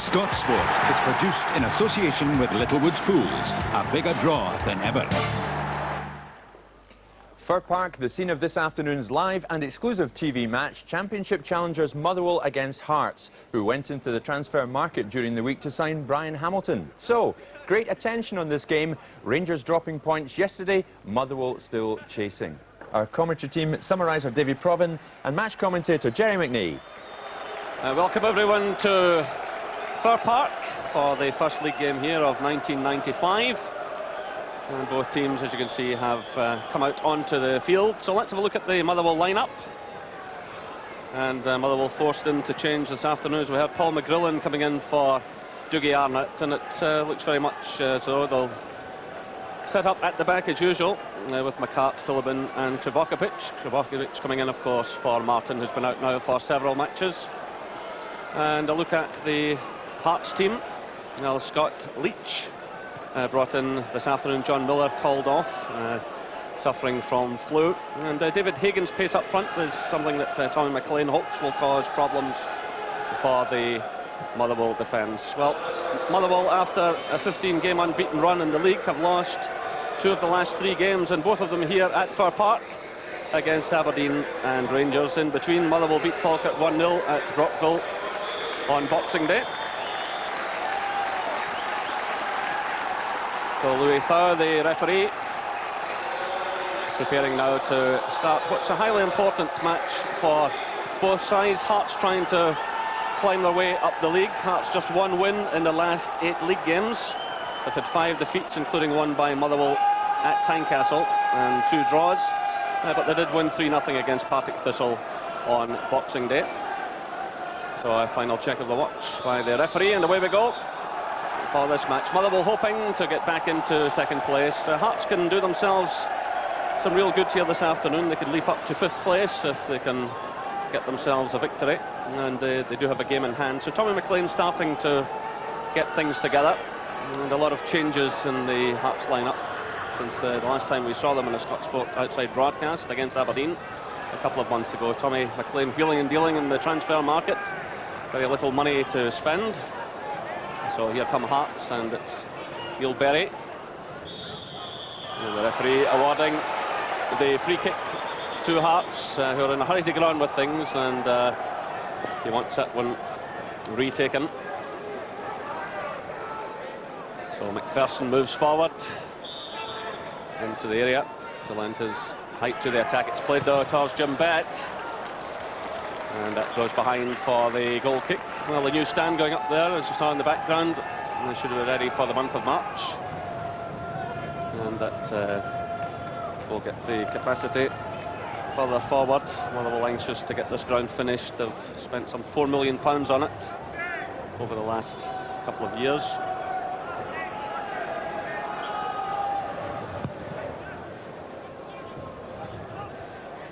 Scott Sport is produced in association with Littlewoods Pools, a bigger draw than ever. Fir Park, the scene of this afternoon's live and exclusive TV match, Championship challengers Motherwell against Hearts, who went into the transfer market during the week to sign Brian Hamilton. So, great attention on this game. Rangers dropping points yesterday, Motherwell still chasing. Our commentary team, summariser Davy Provan and match commentator Jerry McNee. Welcome everyone to Fir Park for the first league game here of 1995. And both teams, as you can see, have come out onto the field. So let's have a look at the Motherwell lineup. And Motherwell forced in to change this afternoon, as we have Paul McGrillen coming in for Dougie Arnott. And it looks very much as though they'll set up at the back as usual, with McCart, Philibin and Krivokapic. Krivokapic coming in, of course, for Martin, who's been out now for several matches. And a look at the Hearts team. Well, Scott Leach brought in this afternoon. John Miller called off, suffering from flu. And David Hagan's pace up front is something that Tommy McLean hopes will cause problems for the Motherwell defence. Well, Motherwell, after a 15-game unbeaten run in the league, have lost 2 of the last 3 games, and both of them here at Fir Park against Aberdeen and Rangers. In between, Motherwell beat Falkirk 1-0 at Brockville on Boxing Day. So Louis Thau, the referee, preparing now to start what's a highly important match for both sides. Hearts trying to climb their way up the league. Hearts just 1 win in the last 8 league games. They've had 5 defeats, including 1 by Motherwell at Tynecastle, and 2 draws. But they did win 3-0 against Partick Thistle on Boxing Day. So a final check of the watch by the referee, and away we go for this match. Motherwell hoping to get back into second place. Hearts can do themselves some real good here this afternoon. They could leap up to 5th place if they can get themselves a victory, and they do have a game in hand. So Tommy McLean starting to get things together, and a lot of changes in the Hearts lineup since the last time we saw them in a Scott Sport outside broadcast against Aberdeen a couple of months ago. Tommy McLean wheeling and dealing in the transfer market, very little money to spend. So here come Hearts, and it's Neil Berry, the referee, awarding the free kick to Hearts, who are in a hurry to get on with things, and he wants that one retaken. So McPherson moves forward into the area to lend his height to the attack. It's played though towards Jim Bett, and that goes behind for the goal kick. Well, the new stand going up there, as you saw in the background, and they should have been ready for the month of March. And that will get the capacity further forward. Motherwell anxious to get this ground finished. They've spent some £4 million on it over the last couple of years.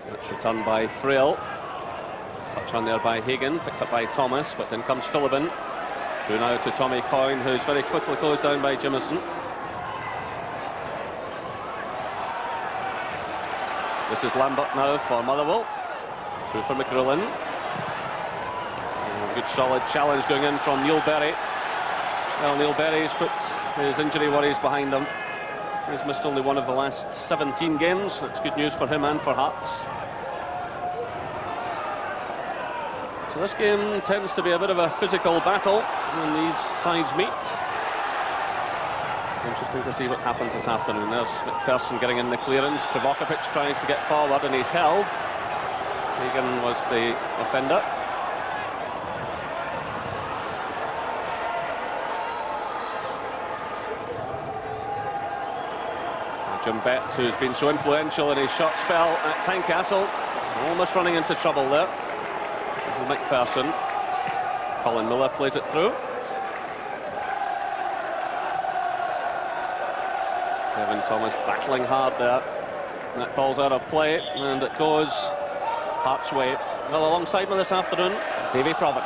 That's returned by Frail. Touch on there by Hagan, picked up by Thomas, but then comes Philibin. Through now to Tommy Coyne, who's very quickly closed down by Jimison. This is Lambert now for Motherwell. Through for McGrillen. Good solid challenge going in from Neil Berry. Well, Neil Berry's put his injury worries behind him. He's missed only 1 of the last 17 games. That's good news for him and for Hearts. So this game tends to be a bit of a physical battle when these sides meet. Interesting to see what happens this afternoon. There's McPherson getting in the clearance. Krivokapic tries to get forward, and he's held. Hagan was the offender. Jim Bett, who's been so influential in his shot spell at Tynecastle, almost running into trouble there. This is McPherson. Colin Miller plays it through. Kevin Thomas battling hard there. And that ball's out of play, and it goes Hearts' way. Well, alongside me this afternoon, Davy Provan.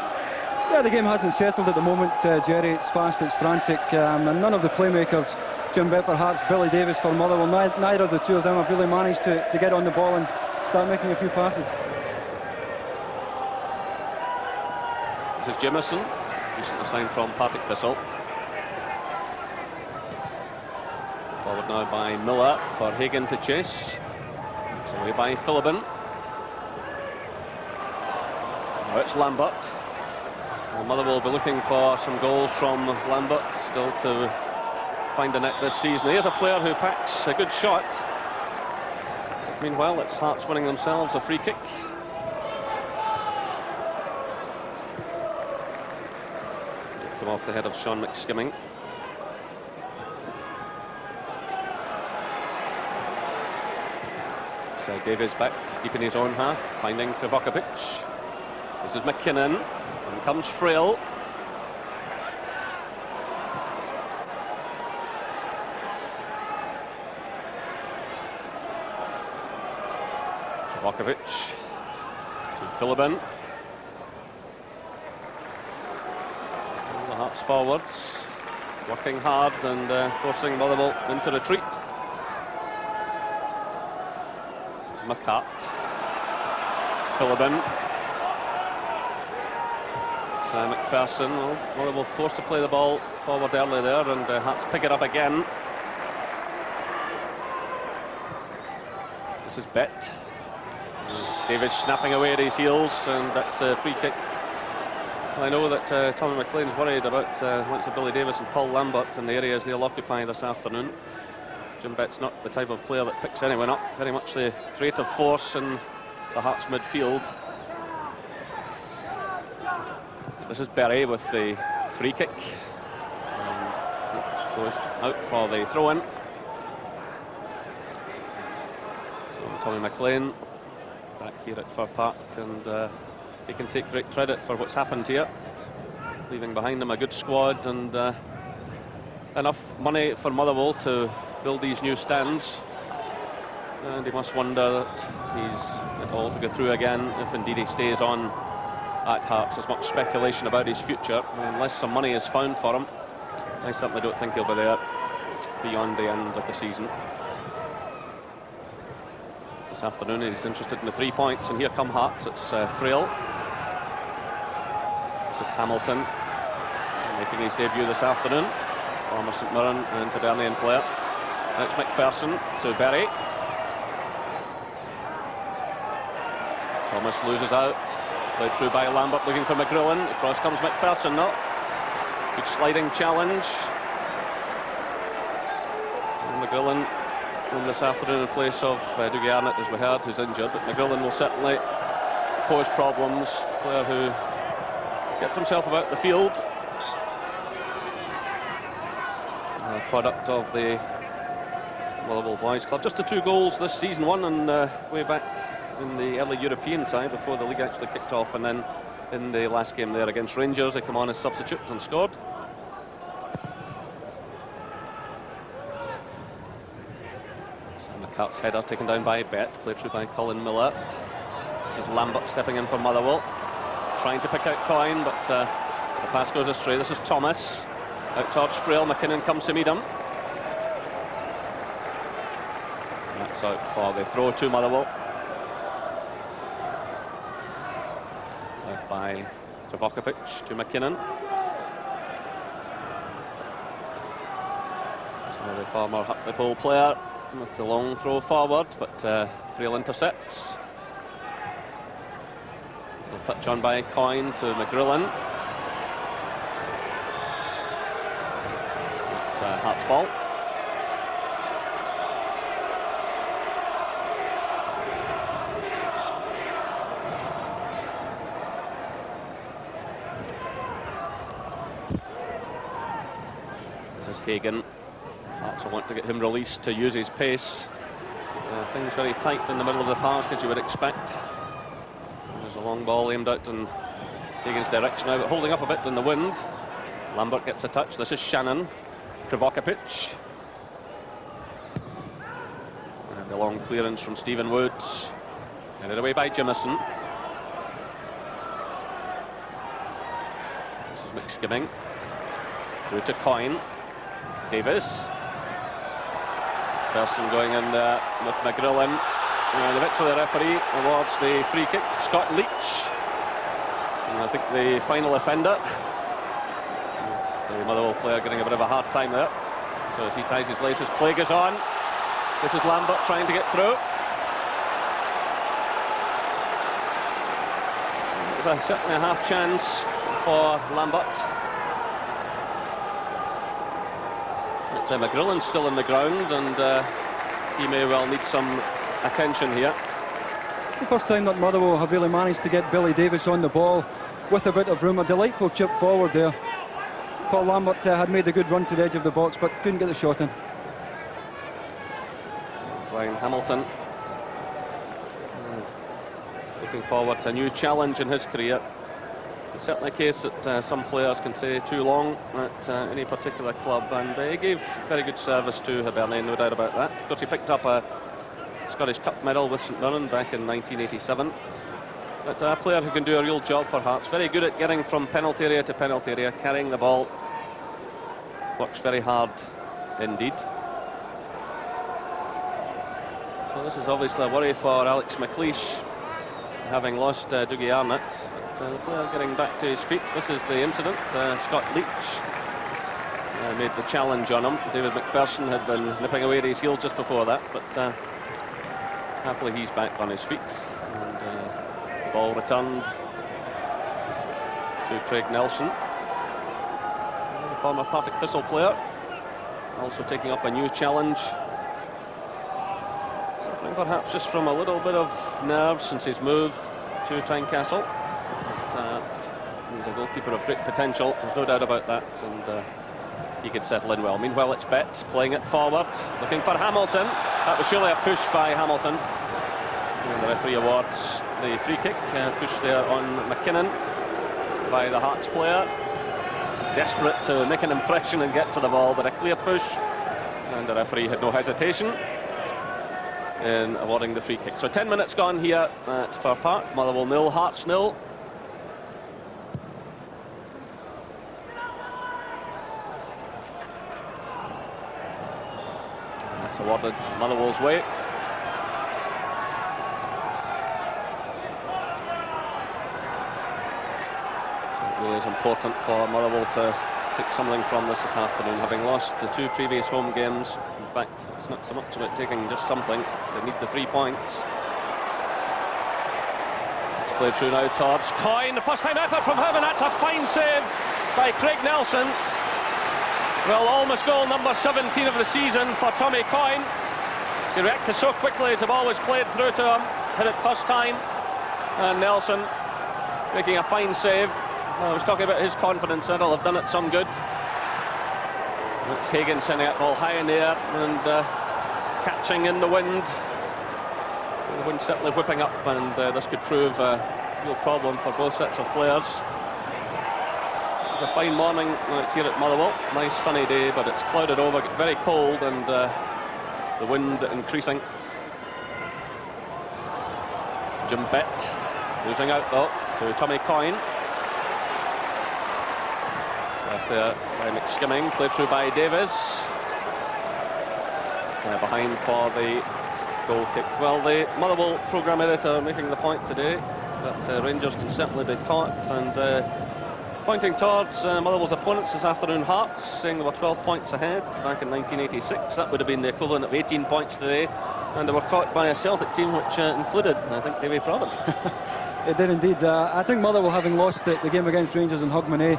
Yeah, the game hasn't settled at the moment, Jerry. It's fast, it's frantic, and none of the playmakers, Jim Bett for Hearts, Billy Davis for Motherwell, neither of the two of them have really managed to get on the ball and start making a few passes. This is Jimison. recently signed from Partick Thistle. Forward now by Miller for Hagan to chase. It's away by Philibin. Now it's Lambert. Well, Motherwell will be looking for some goals from Lambert, still to find the net this season. He is a player who packs a good shot. Meanwhile, it's Hearts winning themselves a free kick. Come off the head of Sean McSkimming. So Davies back deep in his own half, finding Krvokovic. This is McKinnon, and comes Frail. Krvokovic to Philibin. The Hearts forwards, working hard and forcing Motherwell into retreat. McCart, Philibin, McPherson. Well, Motherwell forced to play the ball forward early there, and Hearts pick it up again. This is Bet. Davies snapping away at his heels, and that's a free kick. I know that Tommy McLean's worried about likes of Billy Davis and Paul Lambert in the areas they'll occupy this afternoon. Jim Bett's not the type of player that picks anyone up, very much the creative force in the Hearts midfield. This is Berry with the free kick, and it goes out for the throw-in. So Tommy McLean back here at Fir Park, and he can take great credit for what's happened here, leaving behind him a good squad and enough money for Motherwell to build these new stands, and he must wonder that he's it all to go through again if indeed he stays on at Hearts. There's much speculation about his future, and unless some money is found for him, I certainly don't think he'll be there beyond the end of the season. This afternoon he's interested in the 3 points, and here come Hearts. It's Frail. This is Hamilton making his debut this afternoon, former St Mirren and Hibernian player. That's McPherson to Berry. Thomas loses out. Played through by Lambert, looking for McGrillen. Across comes McPherson now. Good sliding challenge. And McGrillen in this afternoon in place of Dougie Arnott, as we heard, who's injured. But McGrillen will certainly pose problems. Player who gets himself about the field. A product of the Motherwell Boys Club. Just the 2 goals this season, one and way back in the early European time before the league actually kicked off, and then in the last game there against Rangers they come on as substitutes and scored. Sam McCart's header taken down by Bet, played through by Colin Miller. This is Lambert stepping in for Motherwell, trying to pick out Coyne, but the pass goes astray. This is Thomas out towards Frail. McKinnon comes to meet him. That's out for the throw to Motherwell. Left by Krvokovic to McKinnon. So the former Hartlepool player with the long throw forward, but Frail intercepts. A touch on by Coyne to McGrillen. It's Hearts ball. Hagan. Hearts will want to get him released to use his pace. Things very tight in the middle of the park, as you would expect. There's a long ball aimed out in Hagan's direction now, but holding up a bit in the wind. Lambert gets a touch. This is Shannon. Krvokovic. And the long clearance from Stephen Woods. Headed away by Jimison. This is McSkimming. Through to Coyne. Davis. Person going in with McGrillen. The victory referee awards the free kick, Scott Leach. And I think the final offender The Motherwell player getting a bit of a hard time there. So as he ties his laces, play goes on. This is Lambert trying to get through. There's certainly a half chance for Lambert. It's McGrillen's still in the ground, and he may well need some attention here. It's the first time that Motherwell have really managed to get Billy Davis on the ball with a bit of room. A delightful chip forward there. Paul Lambert had made a good run to the edge of the box, but couldn't get the shot in. Brian Hamilton looking forward to a new challenge in his career. It's certainly a case that some players can stay too long at any particular club, and he gave very good service to Hibernian, no doubt about that. Of course, he picked up a Scottish Cup medal with St Mirren back in 1987. But a player who can do a real job for Hearts. Very good at getting from penalty area to penalty area, carrying the ball. Works very hard indeed. So this is obviously a worry for Alex McLeish, having lost Dougie Arnott. But the player getting back to his feet. This is the incident. Scott Leach made the challenge on him. David McPherson had been nipping away at his heels just before that, but happily he's back on his feet. And the ball returned to Craig Nelson, the former Partick Thistle player, also taking up a new challenge. Suffering perhaps just from a little bit of nerves since his move to Tynecastle. But he's a goalkeeper of great potential, there's no doubt about that, and he could settle in well. Meanwhile, it's Betts playing it forward, looking for Hamilton. That was surely a push by Hamilton. And the referee awards the free kick, push there on McKinnon by the Hearts player. Desperate to make an impression and get to the ball, but a clear push. And the referee had no hesitation in awarding the free kick. So 10 minutes gone here at Fir Park. Motherwell 0, Hearts 0. That's awarded Motherwell's way. So it really is important for Motherwell to take something from this afternoon, having lost the 2 previous home games. In fact, it's not so much about taking just something, they need the 3 points. It's played through now towards Coyne, the first time effort from him, and that's a fine save by Craig Nelson. Well, almost goal number 17 of the season for Tommy Coyne. He reacted so quickly as the ball was played through to him, hit it first time, and Nelson making a fine save. I was talking about his confidence, that'll have done it some good. It's Hagan sending that ball high in the air and catching in the wind. The wind certainly whipping up, and this could prove a real problem for both sets of players. It's a fine morning here at Motherwell. Nice sunny day, but it's clouded over, very cold, and the wind increasing. It's Jim Bett losing out though to Tommy Coyne. Left there by McSkimming, played through by Davis. Behind for the goal kick. Well, the Motherwell programme editor making the point today that Rangers can certainly be caught, and pointing towards Motherwell's opponents this afternoon, Hearts, saying they were 12 points ahead back in 1986. That would have been the equivalent of 18 points today, and they were caught by a Celtic team which included, I think, Davy Proddon. It did indeed. I think Motherwell, having lost the game against Rangers in Hogmanay,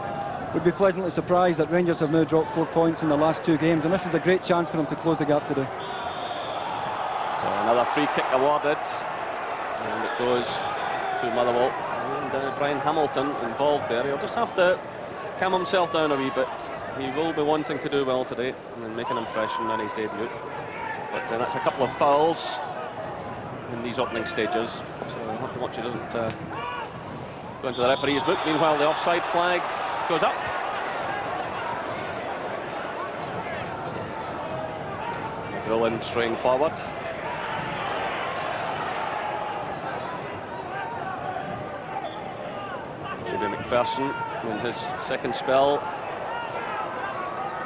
would be pleasantly surprised that Rangers have now dropped 4 points in the last 2 games, and this is a great chance for them to close the gap today. So another free kick awarded, and it goes to Motherwell, and Brian Hamilton involved there. He'll just have to calm himself down a wee bit. He will be wanting to do well today and make an impression on his debut, but that's a couple of fouls in these opening stages, so we'll have to watch it doesn't go into the referee's book. Meanwhile, the offside flag goes up. McGrillen straying forward. David McPherson in his second spell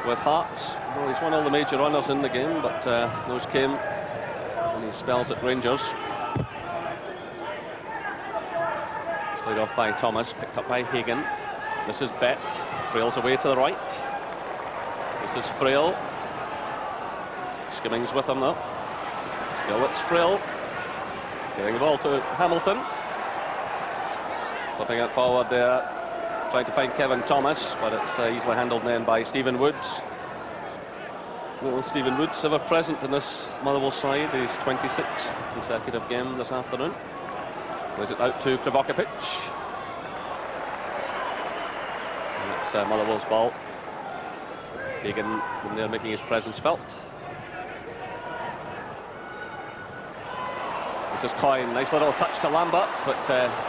with Hearts. Well, he's won all the major honours in the game, but those came in his spells at Rangers. Played off by Thomas, picked up by Hagan. This is Bett, trails away to the right. This is Frail. Skimmings with him though. Still it's Frail. Getting the ball to Hamilton. Flipping it forward there. Trying to find Kevin Thomas, but it's easily handled then by Stephen Woods. Well, Stephen Woods ever present in this Motherwell side. His 26th consecutive game this afternoon. Plays it out to Krivokapic. And it's Motherwell's ball. Keegan in there making his presence felt. This is Coyne, nice little touch to Lambert, but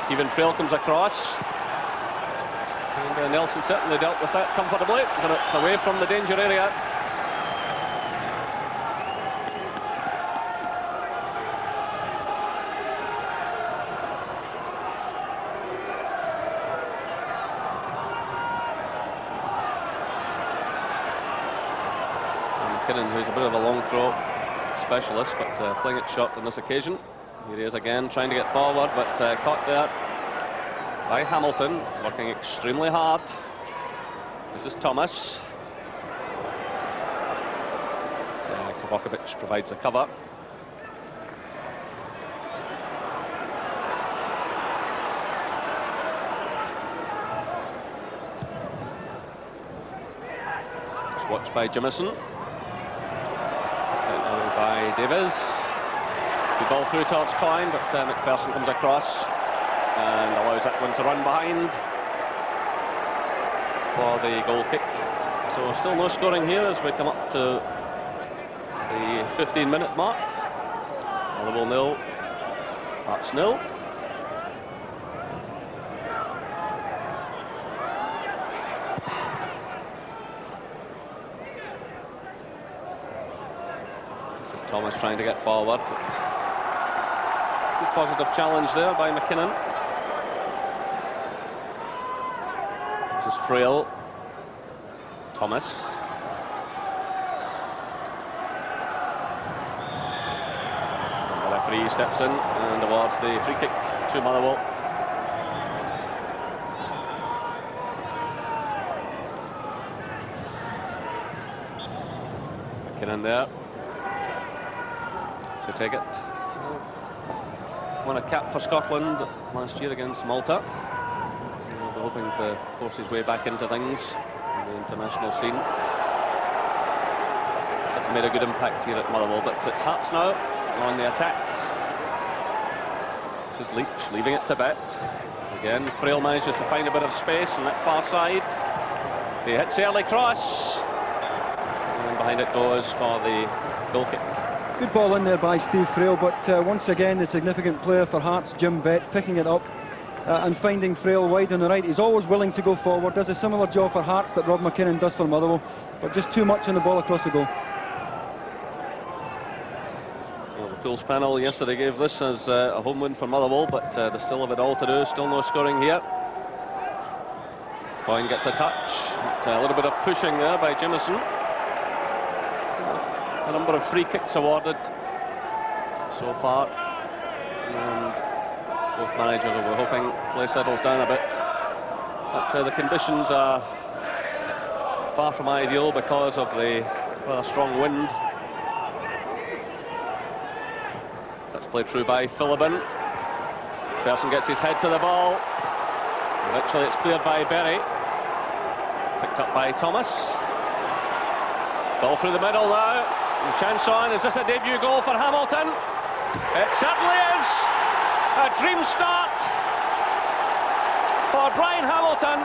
Stephen Frail comes across. And Nelson certainly dealt with that comfortably, but it's away from the danger area. McKinnon, who's a bit of a long throw specialist, but playing it short on this occasion. Here he is again, trying to get forward, but caught there by Hamilton, working extremely hard. This is Thomas. Krivokapic provides the cover. It's watched by Jimison. By Davies. Good ball through towards Coyne, but McPherson comes across and allows that one to run behind for the goal kick. So still no scoring here as we come up to the 15-minute mark. Motherwell 0, Hearts 0. Thomas trying to get forward, but good positive challenge there by McKinnon. This is Frail. Thomas. And the referee steps in and awards the free kick to Motherwell. McKinnon there to take it. Won a cap for Scotland last year against Malta. He'll be hoping to force his way back into things on the international scene. He's made a good impact here at Motherwell, but it's Hearts now on the attack. This is Leach leaving it to Bet. Again, Frail manages to find a bit of space on that far side. He hits the early cross, and behind it goes for the goal kick. Good ball in there by Steve Frail, but once again the significant player for Hearts, Jim Bett, picking it up and finding Frail wide on the right. He's always willing to go forward, does a similar job for Hearts that Rob McKinnon does for Motherwell, but just too much on the ball across the goal. Well, the Pools panel yesterday gave this as a home win for Motherwell, but they still have it all to do, still no scoring here. Coyne gets a touch, a little bit of pushing there by Jimison. A number of free kicks awarded so far, and both managers are hoping play settles down a bit, but the conditions are far from ideal because of the rather strong wind. That's played through by Philibin. Person gets his head to the ball. Eventually it's cleared by Berry, picked up by Thomas. Ball through the middle now. And chance on, is this a debut goal for Hamilton? It certainly is! A dream start for Brian Hamilton.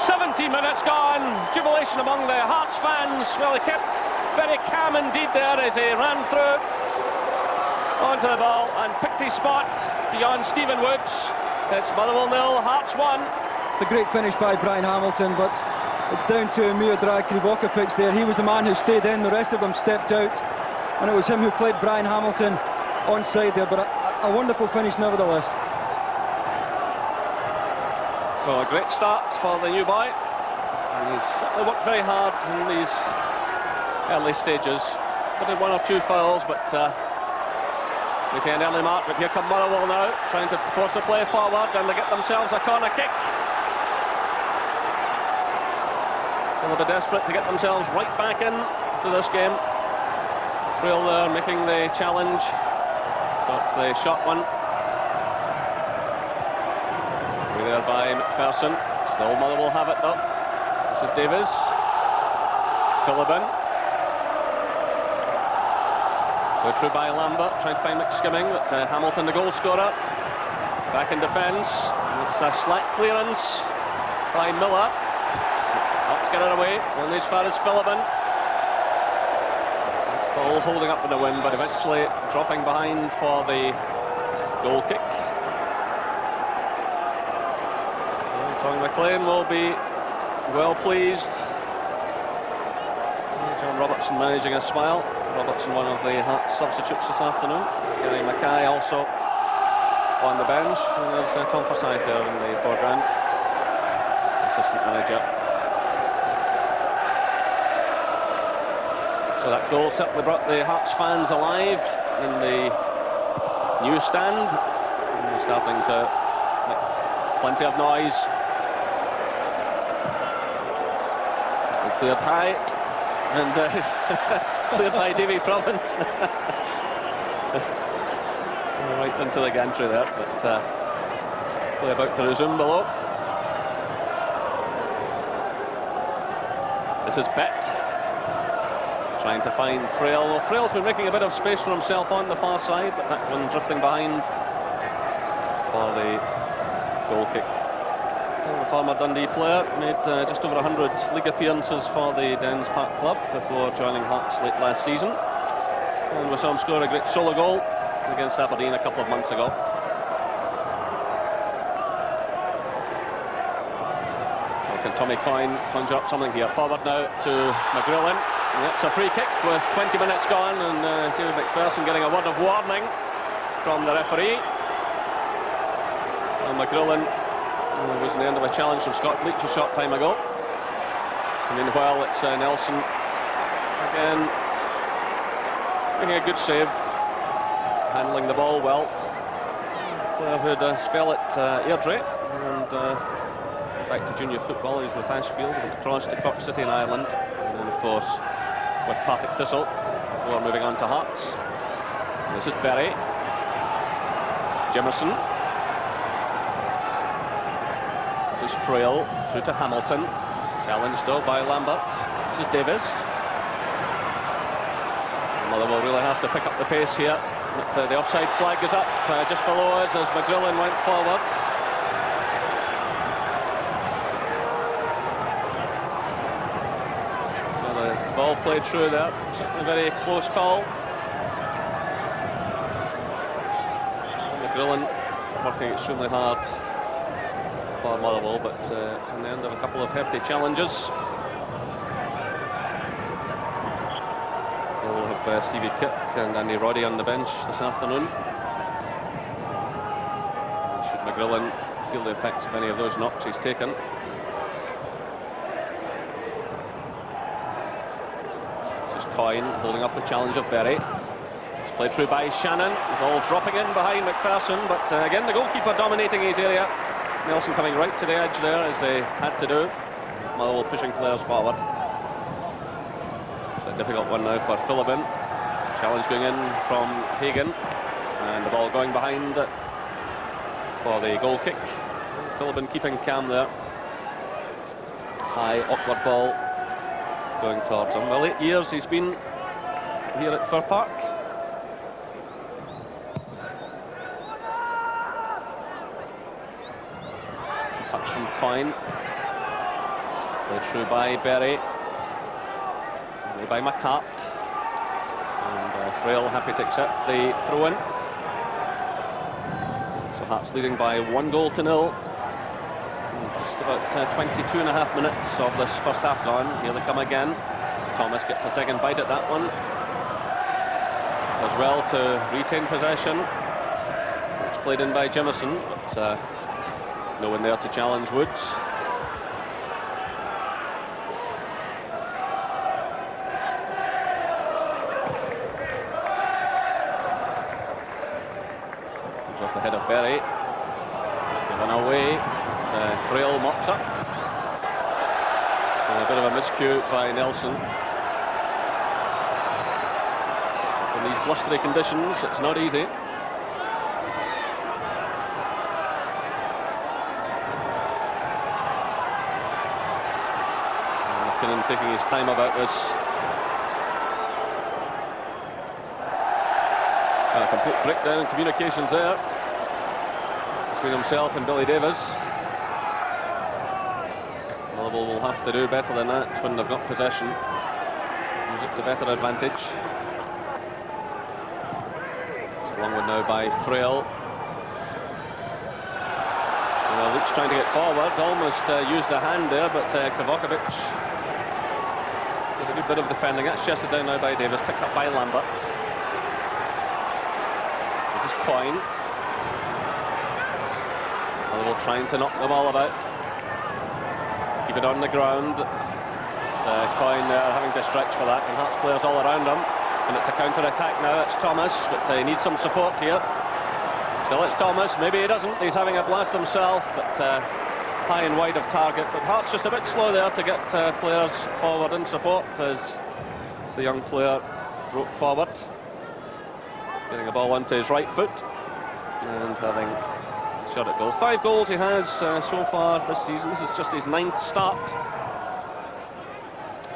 70 minutes gone, jubilation among the Hearts fans. Well, he kept very calm indeed there as he ran through onto the ball and picked his spot beyond Stephen Woods. It's Motherwell 0, Hearts 1. It's a great finish by Brian Hamilton, but it's down to Miodrag Krivokapic there. He was the man who stayed in, the rest of them stepped out, and it was him who played Brian Hamilton onside there, but a wonderful finish nevertheless. So a great start for the new boy, and he's certainly worked very hard in these early stages. Put one or two fouls, but making an early mark. But here come Motherwell now, trying to force the play forward, and they get themselves a corner kick. So they'll be desperate to get themselves right back in to this game. Frail there making the challenge. So it's the shot one. There by McPherson. Still Motherwell have it though. This is Davies. Philibin. Go through by Lambert, trying to find McSkimming, but Hamilton, the goal scorer, back in defence. It's a slack clearance by Miller. Let's get it away, only as far as Philibin. Ball holding up in the wind, but eventually dropping behind for the goal kick. Tom McLean will be well pleased. John Robertson managing a smile. Robertson, one of the Hearts substitutes this afternoon. Gary Mackay also on the bench. And there's Tom Forsyth there in the foreground, assistant manager. So that goal certainly brought the Hearts fans alive in the new stand. And they're starting to make plenty of noise. Cleared high, and cleared by Davy Provan. Right into the gantry there, but play about to resume below. This is Bett, trying to find Frail. Well, Frail's been making a bit of space for himself on the far side, but that one drifting behind for the goal kick. The former Dundee player made just over 100 league appearances for the Dens Park club before joining Hearts late last season, and we saw him score a great solo goal against Aberdeen a couple of months ago. So can Tommy Coyne conjure up something here? Forward now to McGrillen. It's a free kick with 20 minutes gone, and David McPherson getting a word of warning from the referee. And McGrillen was the end of a challenge from Scott Leach a short time ago. And meanwhile it's Nelson again making a good save, handling the ball well. Player who'd spell at Airdrie and back to junior football. He's with Ashfield, went across to Cork City in Ireland, and then of course with Partick Thistle before moving on to Hearts. And this is Berry. Jimerson. This is Frail through to Hamilton, challenged though by Lambert. This is Davies. Motherwell really have to pick up the pace here. The offside flag goes up just below us as McGrillen went forward. So the ball played through there, certainly a very close call. McGrillen working extremely hard for Motherwell, but in the end of a couple of hefty challenges. We'll have Stevie Kick and Andy Roddy on the bench this afternoon. Should McGrillen feel the effects of any of those knocks he's taken. This is Coyne holding off the challenge of Berry. It's played through by Shannon. The ball dropping in behind McPherson, but again the goalkeeper dominating his area. Nelson coming right to the edge there as they had to do. Motherwell pushing players forward. It's a difficult one now for Philibin. Challenge going in from Hagan, and the ball going behind for the goal kick. Philibin keeping calm there. High, awkward ball going towards him. Well, 8 years he's been here at Fir Park. Touch from Coyne. Played through by Berry. Played by McCart. And Frail happy to accept the throw-in. So Hearts leading by 1-0. Just about 22.5 minutes of this first half gone. Here they come again. Thomas gets a second bite at that one. Does well to retain possession. It's played in by Jimerson, but no one there to challenge Woods. Comes off the head of Berry. Given away. Frail mops up. A bit of a miscue by Nelson. In these blustery conditions, it's not easy. McKinnon taking his time about this. A complete breakdown in communications there between himself and Billy Davies. Motherwell will have to do better than that when they've got possession. Use it to better advantage. It's a long one now by Frail. Well, Leach trying to get forward, almost used a hand there, but Kovacevic does a good bit of defending. That's chested down now by Davies, picked up by Lambert. This is Coyne. Motherwell trying to knock the ball about. Keep it on the ground. Coyne having to stretch for that, and Hearts players all around him. And it's a counter-attack now. It's Thomas, but he needs some support here. Still it's Thomas. Maybe he doesn't. He's having a blast himself, but high and wide of target. But Hearts just a bit slow there to get players forward in support as the young player broke forward. Getting a ball onto his right foot and having shot at goal. 5 goals he has so far this season. This is just his 9th start.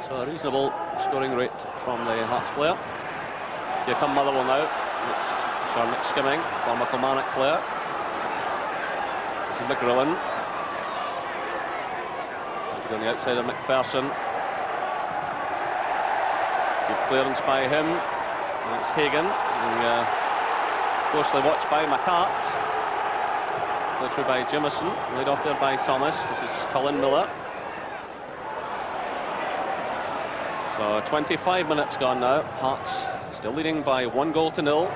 So a reasonable scoring rate from the Hearts player. Here come Motherwell now. It's Sean McSkimming, former Kilmarnock player. This is McGrillen. Trying to go on the outside of McPherson. Good clearance by him. That's Hagan, and closely watched by McCart. Played through by Jimison, laid off there by Thomas. This is Colin Miller. So 25 minutes gone now. Hearts still leading by 1-0.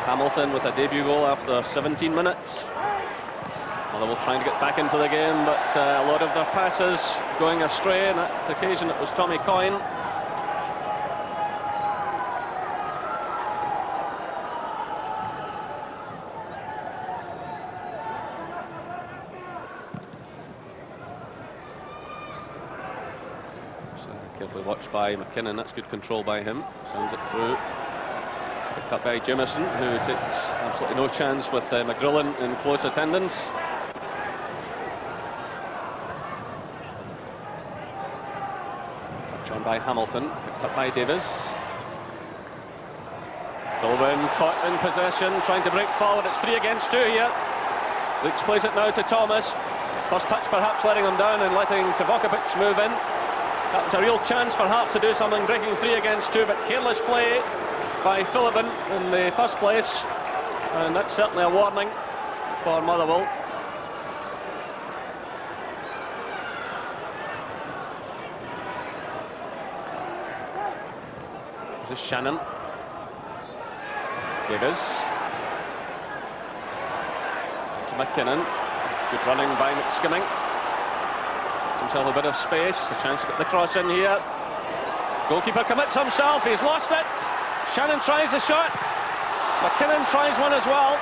Hamilton with a debut goal after 17 minutes. Motherwell trying to get back into the game, but a lot of their passes going astray. On that occasion it was Tommy Coyne. Carefully watched by McKinnon. That's good control by him. Sends it through. Picked up by Jimison, who takes absolutely no chance with McGrillen in close attendance. Touch on by Hamilton. Picked up by Davies. Colwyn caught in possession, trying to break forward. It's 3 against 2 here. Leach plays it now to Thomas. First touch perhaps letting him down and letting Kovacevic move in. That was a real chance for Hearts to do something, breaking 3 against 2, but careless play by Phillippen in the first place, and that's certainly a warning for Motherwell. This is Shannon. Davies. To McKinnon. Good running by McSkimming. Himself a bit of space, a chance to get the cross in here. Goalkeeper commits himself, he's lost it. Shannon tries the shot. McKinnon tries one as well.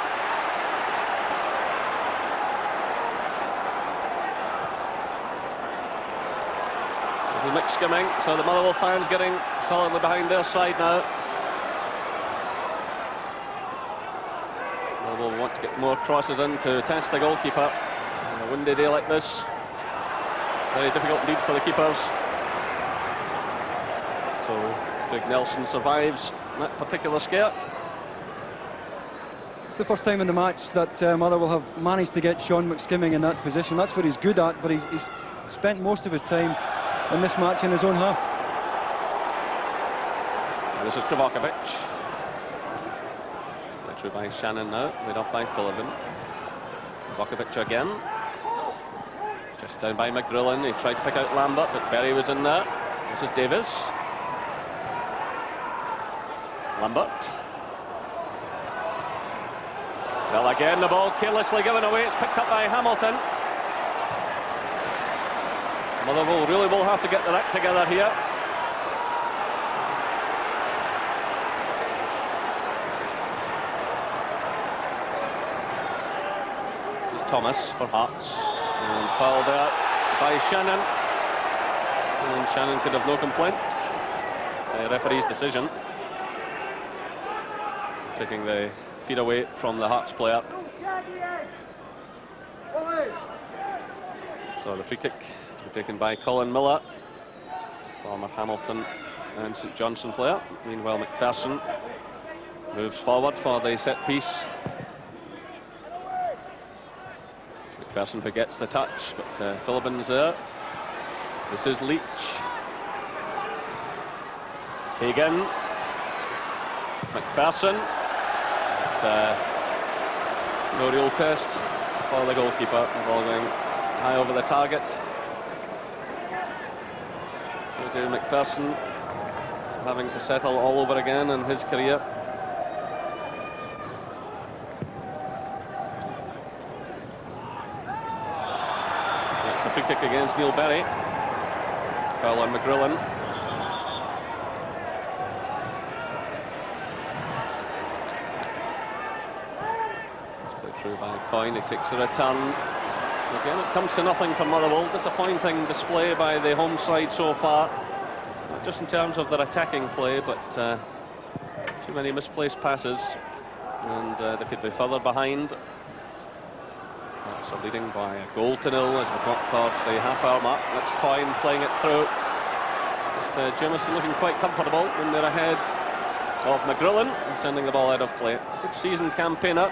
This is McSkimming, so the Motherwell fans getting solidly behind their side now. Motherwell want to get more crosses in to test the goalkeeper on a windy day like this. Very difficult indeed for the keepers. So Big Nelson survives that particular scare. It's the first time in the match that Motherwell have managed to get Sean McSkimming in that position. That's what he's good at, but he's spent most of his time in this match in his own half. And this is Kovacevic. Played through by Shannon now, laid off by Phillippen. Kovacevic again. Just down by McGrillen. He tried to pick out Lambert, but Berry was in there. This is Davies. Lambert. Well, again, the ball carelessly given away. It's picked up by Hamilton. Motherwell really will have to get their act together here. This is Thomas for Hearts. And fouled out by Shannon. and Shannon could have no complaint. The referee's decision, taking the feet away from the Hearts player. So the free kick to be taken by Colin Miller, former Hamilton and St Johnstone player. Meanwhile, McPherson moves forward for the set piece. McPherson who gets the touch, but Philibin's there. This is Leach. Hagan. McPherson. But, no real test for the goalkeeper. The ball going high over the target. So David McPherson having to settle all over again in his career. That's a free kick against Neil Berry. Fowler McGrillen. Played through by Coyne, he takes a return. So again, it comes to nothing for Motherwell. Disappointing display by the home side so far. Not just in terms of their attacking play, but too many misplaced passes. And they could be further behind. So leading by a goal to nil as we got towards the half-hour mark. That's Coyne playing it through. But Jamieson looking quite comfortable when they're ahead of McGrillen and sending the ball out of play. Good season campaigner.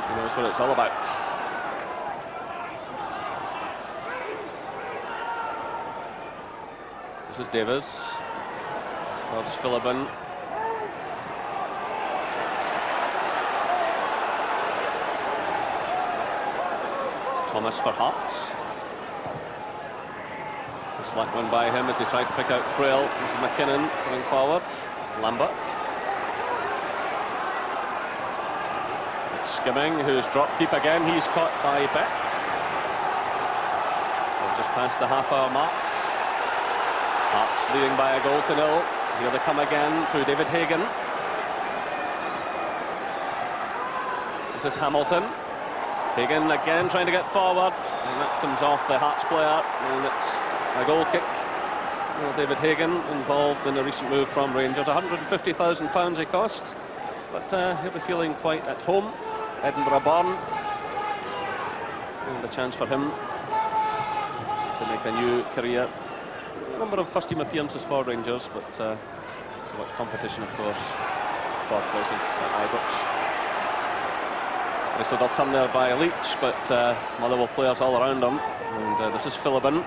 He knows what it's all about. This is Davis towards Philibin. Thomas for Hearts. It's a slack one by him as he tried to pick out Frail. This is McKinnon coming forward. Lambert. Skimming, who's dropped deep again. He's caught by Bet. So just past the half-hour mark. Hearts leading by a goal to nil. Here they come again through David Hagan. This is Hamilton. Hagan again trying to get forward, and that comes off the Hearts player, and it's a goal kick. Well, David Hagan involved in a recent move from Rangers. £150,000 he cost, but he'll be feeling quite at home. Edinburgh born, and a chance for him to make a new career. A number of first team appearances for Rangers, but so much competition, of course, for places at Ibrox. It's a little turn there by Leach, but Motherwell players all around him. And this is Philibin.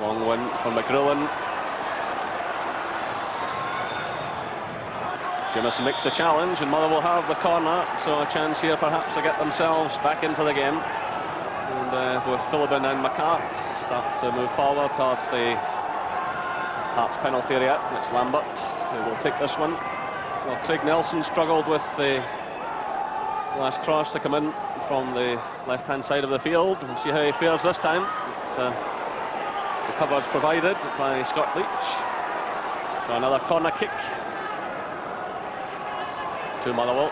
Long win for McGrillen. Jamieson makes a challenge, and Motherwell have the corner, so a chance here perhaps to get themselves back into the game. And both Philibin and McCart start to move forward towards the Hearts penalty area. It's Lambert who will take this one. Well, Craig Nelson struggled with the last cross to come in from the left-hand side of the field. We'll see how he fares this time. But, the cover's provided by Scott Leach. So another corner kick to Motherwell.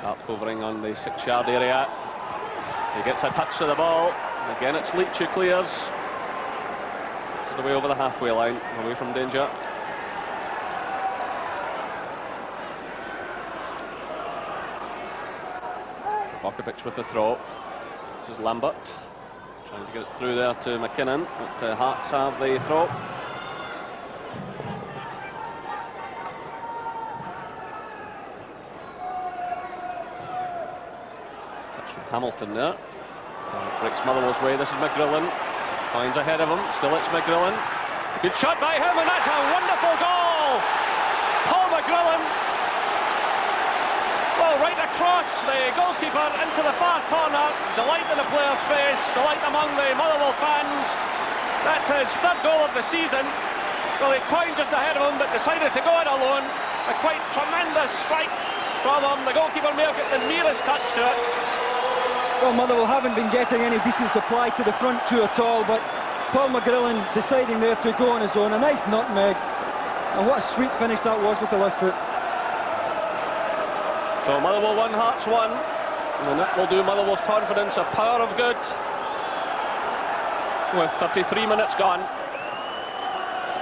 Hart hovering on the 6-yard area. He gets a touch to the ball. Again, it's Leach who clears. Gets it away over the halfway line, away from danger. Bokovic with the throw. This is Lambert trying to get it through there to McKinnon, but Hearts have the throw. Touch from Hamilton there. Breaks Motherwell's way. This is McGrillen. Finds ahead of him. Still it's McGrillen. Good shot by him, and that's a wonderful goal! Paul McGrillen. Well, right across the goalkeeper into the far corner. Delight in the player's face, delight among the Motherwell fans. That's his third goal of the season. Well, he coined just ahead of him, but decided to go it alone. A quite tremendous strike from him. The goalkeeper may have got the nearest touch to it. Well, Motherwell haven't been getting any decent supply to the front two at all, but Paul McGrillen deciding there to go on his own. A nice nutmeg, and what a sweet finish that was with the left foot. So Motherwell 1, Hearts 1. And that will do Motherwell's confidence a power of good. With 33 minutes gone.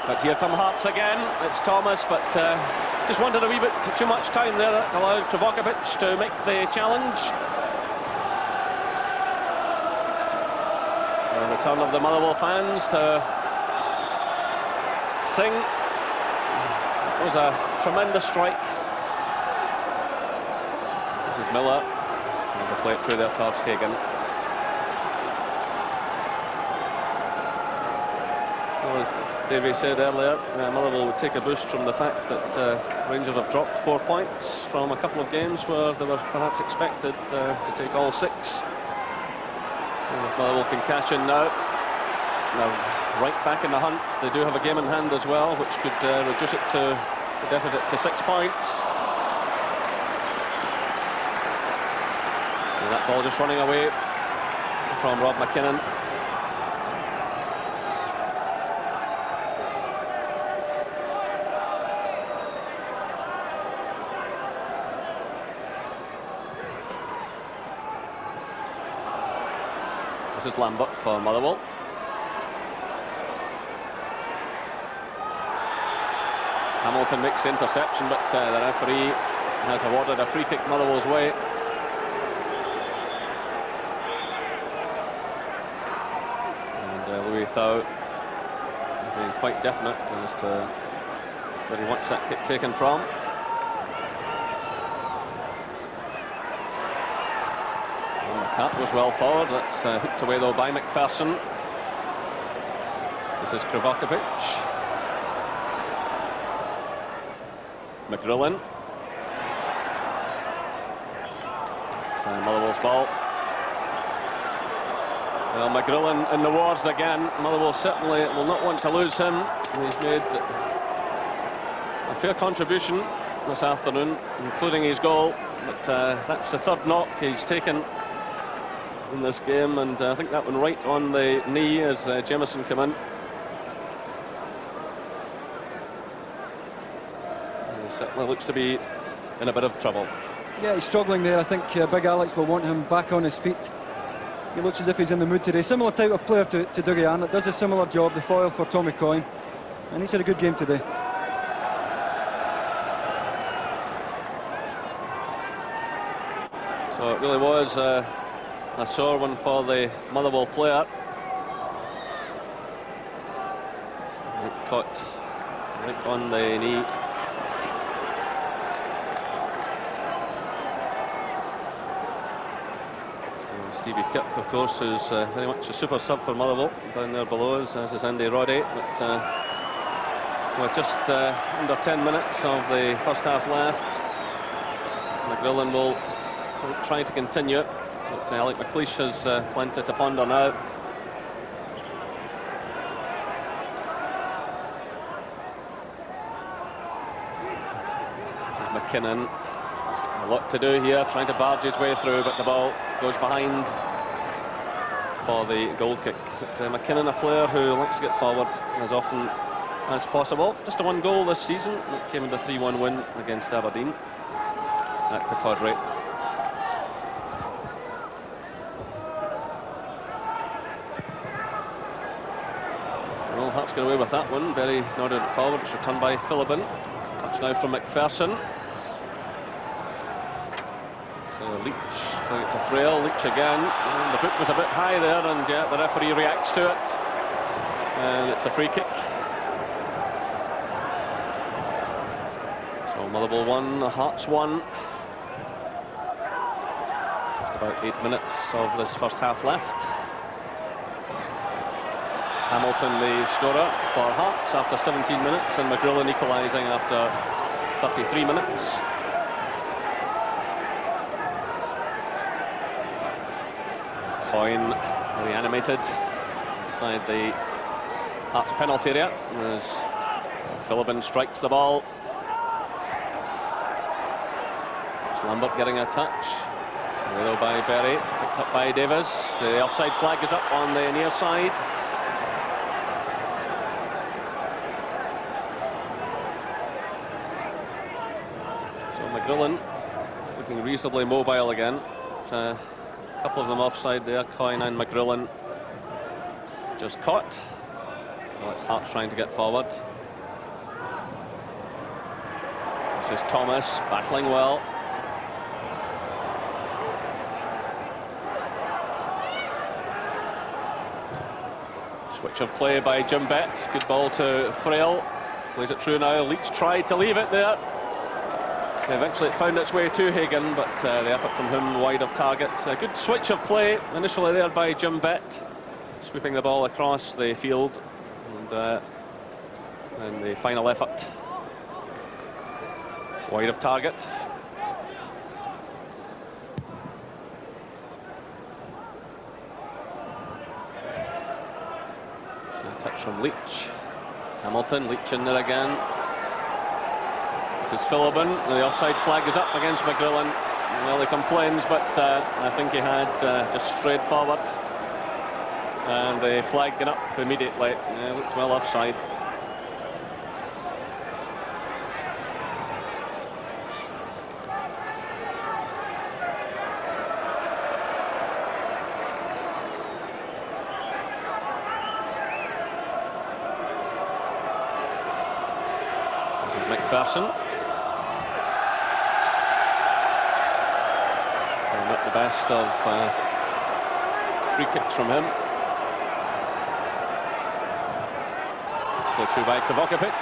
But here come Hearts again. It's Thomas, but just wanted a wee bit too much time there. That allowed Krvokapic to make the challenge. So the return of the Motherwell fans to sing. It was a tremendous strike. This is Miller. And the play it through there towards Hagan. Well, as Davey said earlier, Motherwell would take a boost from the fact that Rangers have dropped 4 points from a couple of games where they were perhaps expected to take all 6. And if Motherwell can cash in now, they're right back in the hunt. They do have a game in hand as well, which could reduce it to the deficit to 6 points. And that ball just running away from Rob McKinnon. This is Lambert for Motherwell. Hamilton makes the interception, but the referee has awarded a free kick Motherwell's way. And Louis Thau being quite definite as to where he wants that kick taken from. That was well forward. That's hooked away though by McPherson. This is Krvokapic. McGrillen. It's Motherwell's ball. Well, McGrillen in the wars again. Motherwell certainly will not want to lose him. He's made a fair contribution this afternoon, including his goal. But that's the 3rd knock he's taken in this game, and I think that one right on the knee as Jameson came in. He certainly looks to be in a bit of trouble. Yeah, he's struggling there. I think Big Alex will want him back on his feet. He looks as if he's in the mood today. Similar type of player to Dougie Arnott. Does a similar job, the foil for Tommy Coyne, and he's had a good game today. So it really was a sore one for the Motherwell player. Caught right on the knee. So Stevie Kipp, of course, is very much a super sub for Motherwell down there below us, as is Andy Roddy. But we're just under 10 minutes of the first half left. McGrillen will try to continue it. But Alec McLeish has plenty to ponder now. This is McKinnon. He's got a lot to do here, trying to barge his way through, but the ball goes behind for the goal kick. But McKinnon, a player who likes to get forward as often as possible. Just a 1 goal this season. It came in the 3-1 win against Aberdeen at Pittodrie. Hearts get away with that one. Berry nodded it forward. It's returned by Philibin. Touch now from McPherson. So Leach going it to Frail. Leach again. And the boot was a bit high there, and yeah, the referee reacts to it. And it's a free kick. So Motherwell 1, Hearts 1. Just about 8 minutes of this first half left. Hamilton the scorer for Hearts after 17 minutes, and McGrillen equalising after 33 minutes. Coyne reanimated inside the Hearts penalty area as Philibin strikes the ball. It's Lambert getting a touch. Slow by Berry, picked up by Davis. The offside flag is up on the near side. McGrillen looking reasonably mobile again. a couple of them offside there, Coyne and McGrillen just caught. Well, it's Hearts trying to get forward. This is Thomas, battling well. Switch of play by Jim Bett. Good ball to Frail. Plays it through now. Leach tried to leave it there. Eventually it found its way to Hagan, but the effort from him wide of target. A good switch of play initially there by Jim Bett, sweeping the ball across the field, and the final effort wide of target. So a touch from Leach. Hamilton, Leach in there again. This is Philibin. The offside flag is up against McGrillen. Well, he complains, but I think he had just strayed forward. And the flag got up immediately. Looked well offside. This is McPherson. Not the best of free kicks from him. Play through by Kovacevic.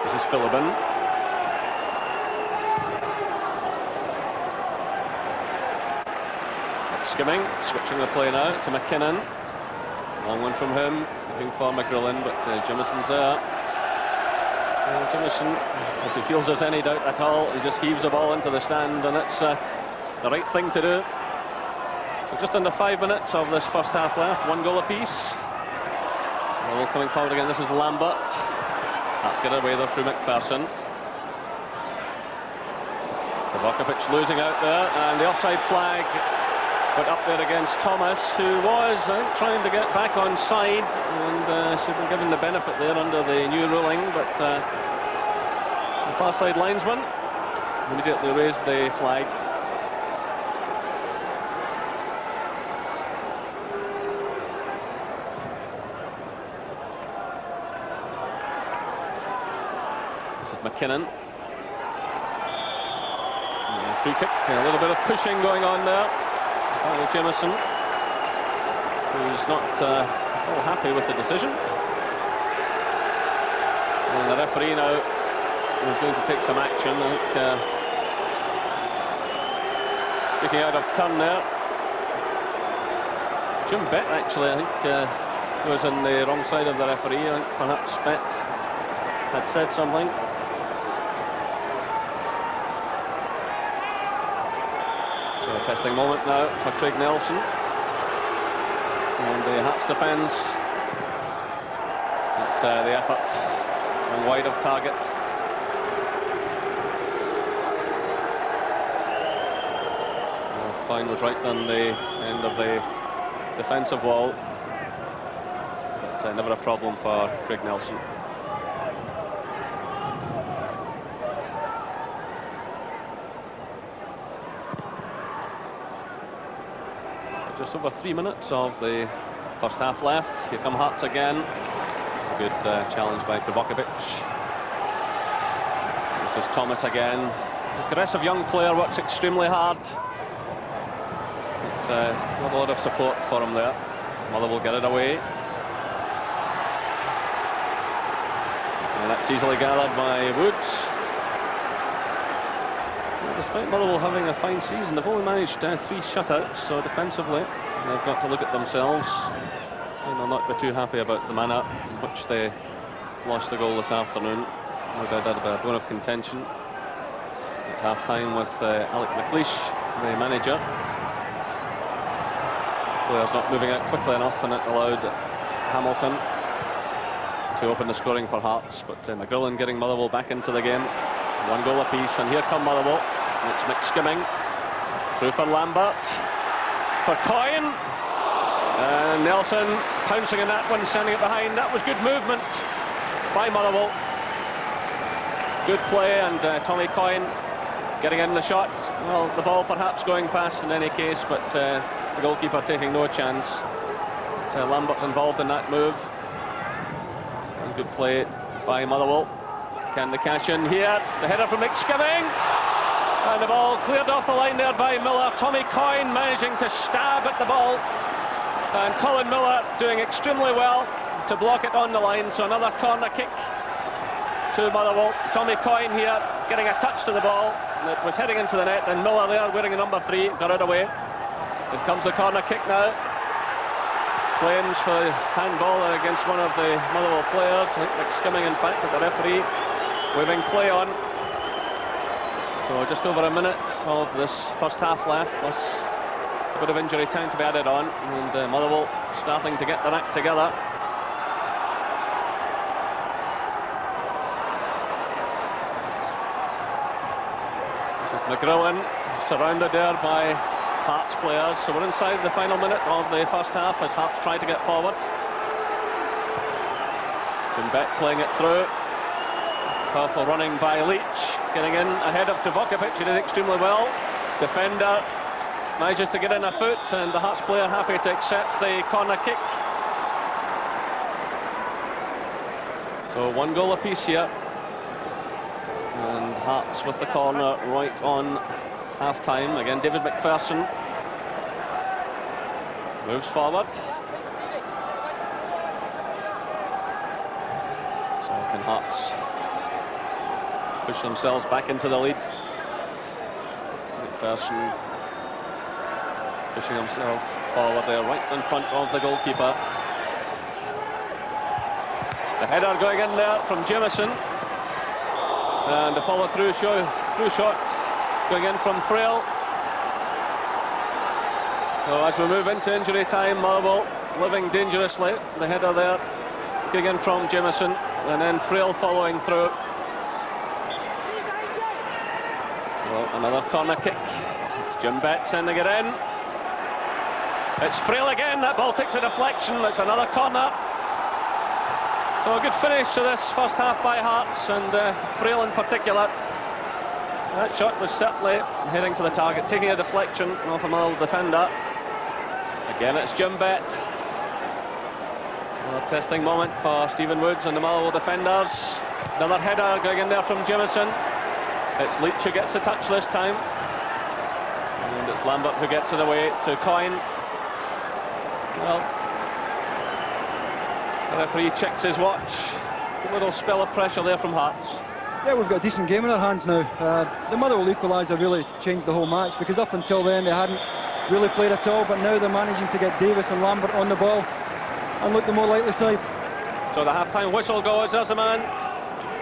This is Philibin. Skimming, switching the play now to McKinnon. Long one from him, looking for McGrillen, but Jimison's there. Jimison, if he feels there's any doubt at all, he just heaves the ball into the stand, and it's the right thing to do. So just under 5 minutes of this first half left, 1 goal apiece. Ball coming forward again. This is Lambert. That's get away though through McPherson. Kovacevic losing out there, and the offside flag put up there against Thomas, who was trying to get back on side, and should have been given the benefit there under the new ruling, but the far side linesman immediately raised the flag. This is McKinnon. Free kick, a little bit of pushing going on there. Jamieson, who's not at all happy with the decision. And the referee now is going to take some action. I think, speaking out of turn there. Jim Bett, actually, I think, was on the wrong side of the referee. I think perhaps Bett had said something. So a testing moment now for Craig Nelson. And the Hearts defence at the effort and wide of target. Klein was right on the end of the defensive wall, but never a problem for Craig Nelson. Just over 3 minutes of the first half left. Here come Hearts again. It's a good challenge by Kovacevic. This is Thomas again. Aggressive young player, works extremely hard. But, not a lot of support for him there. Mother will get it away. And that's easily gathered by Woods. Despite Motherwell having a fine season, they've only managed 3 shutouts, so defensively they've got to look at themselves. And they'll not be too happy about the manner in which they lost the goal this afternoon. No doubt that'll be a bone of contention at half-time with Alec McLeish, the manager. Players not moving out quickly enough, and it allowed Hamilton to open the scoring for Hearts. But McGrillen getting Motherwell back into the game. 1 goal apiece, and here come Motherwell. It's McSkimming through for Lambert, for Coyne, and Nelson pouncing in that one, sending it behind. That was good movement by Motherwell. Good play, and Tommy Coyne getting in the shot. Well, the ball perhaps going past in any case, but the goalkeeper taking no chance. But, Lambert involved in that move. And good play by Motherwell. Can they cash in here? The header from McSkimming. And the ball cleared off the line there by Miller. Tommy Coyne managing to stab at the ball. And Colin Miller doing extremely well to block it on the line. So another corner kick to Motherwell. Tommy Coyne here getting a touch to the ball. It was heading into the net, and Miller there wearing the number 3 got it away. It comes the corner kick now. Claims for handball against one of the Motherwell players. I think McSkimming, in fact, with the referee waving play on. So just over a minute of this first half left, plus a bit of injury time to be added on, and Motherwell starting to get their act together. This is McGrillen, surrounded there by Hearts players. So we're inside the final minute of the first half as Hearts try to get forward. Jim Beck playing it through. Powerful running by Leach, getting in ahead of Tuvokovic. He did extremely well. Defender manages to get in a foot, and the Hearts player happy to accept the corner kick. So 1 goal apiece here, and Hearts with the corner right on half-time. Again, David McPherson moves forward. So can Hearts push themselves back into the lead. McPherson pushing himself forward there, right in front of the goalkeeper. The header going in there from Jameson, and the follow-through shot going in from Frail. So as we move into injury time, Motherwell living dangerously. The header there going in from Jameson, and then Frail following through. Another corner kick. It's Jim Bett sending it in. It's Frail again. That ball takes a deflection. It's another corner. So a good finish to this first half by Hearts, and Frail in particular. That shot was certainly heading for the target, taking a deflection off a Motherwell defender. Again, it's Jim Bett. Another testing moment for Stephen Woods and the Motherwell defenders. Another header going in there from Jameson. It's Leach who gets the touch this time, and it's Lambert who gets it away to Coyne. Well, the referee checks his watch. A little spell of pressure there from Hearts. Yeah, we've got a decent game in our hands now. The Motherwell equaliser really changed the whole match, because up until then they hadn't really played at all, but now they're managing to get Davis and Lambert on the ball and look the more likely side. So the half-time whistle goes. There's a man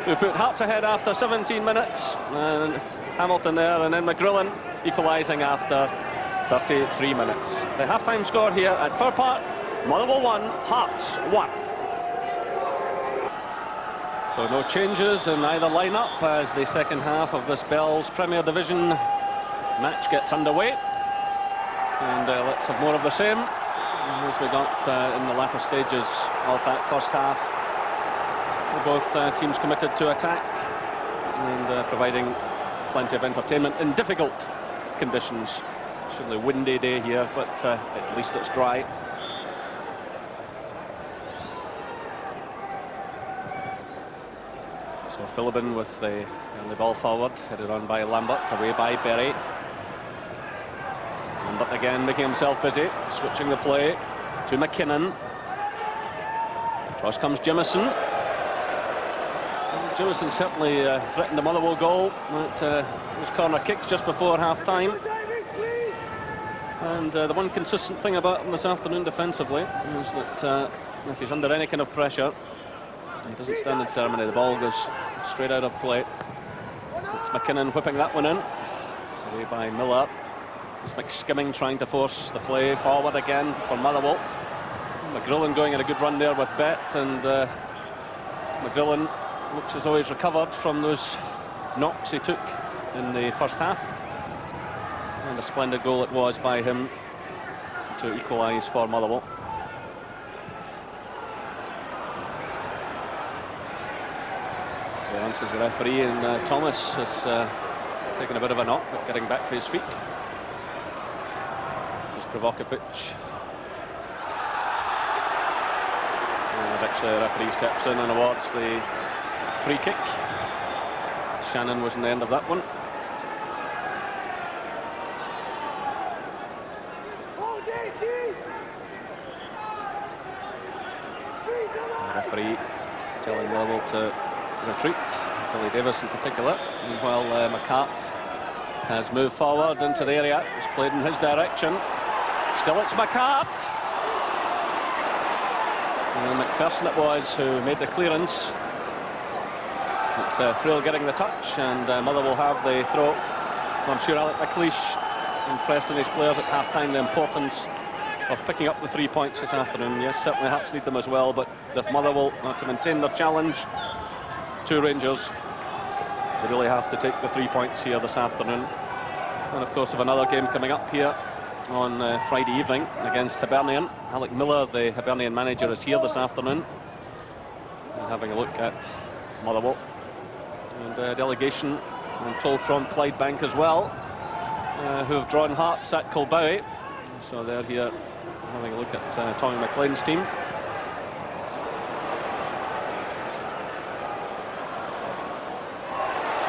who put Hearts ahead after 17 minutes, and Hamilton there, and then McGrillen equalising after 33 minutes. The half-time score here at Fir Park: Motherwell 1, Hearts 1. So no changes in either line-up as the second half of this Bell's Premier Division match gets underway, and let's have more of the same as we got in the latter stages of that first half. Both teams committed to attack and providing plenty of entertainment in difficult conditions. Certainly a windy day here, but at least it's dry. So Philbin with the ball forward, headed on by Lambert, away by Berry. Lambert again making himself busy, switching the play to McKinnon. Across comes Jameson. Jameson certainly threatened the Motherwell goal. That was corner kicks just before half-time. And the one consistent thing about him this afternoon defensively is that if he's under any kind of pressure, he doesn't stand in ceremony. The ball goes straight out of play. It's McKinnon whipping that one in. It's away by Miller. It's McSkimming trying to force the play forward again for Motherwell. McGrillen going in a good run there with Bett, and McGrillen looks as though he's recovered from those knocks he took in the first half. And a splendid goal it was by him to equalise for Motherwell. Once as the referee, and Thomas has taken a bit of a knock, but getting back to his feet. Just Krvokapic. And actually the referee steps in and awards the free kick. Shannon was in the end of that one. The referee telling Motherwell to retreat, Billy Davis in particular. Meanwhile, McCart has moved forward into the area. It's played in his direction. Still it's McCart. And McPherson it was who made the clearance. It's Friel getting the touch, and Motherwell have the throw. I'm sure Alec McLeish impressed on his players at half-time the importance of picking up the 3 points this afternoon. Yes, certainly Hearts need them as well, but if Motherwell want to maintain their challenge to Rangers, they really have to take the 3 points here this afternoon. And of course, have another game coming up here on Friday evening against Hibernian. Alec Miller, the Hibernian manager, is here this afternoon, and having a look at Motherwell. And a delegation, I'm told, from Clydebank as well, who have drawn Hearts at Kilbowie. So they're here having a look at Tommy McLean's team.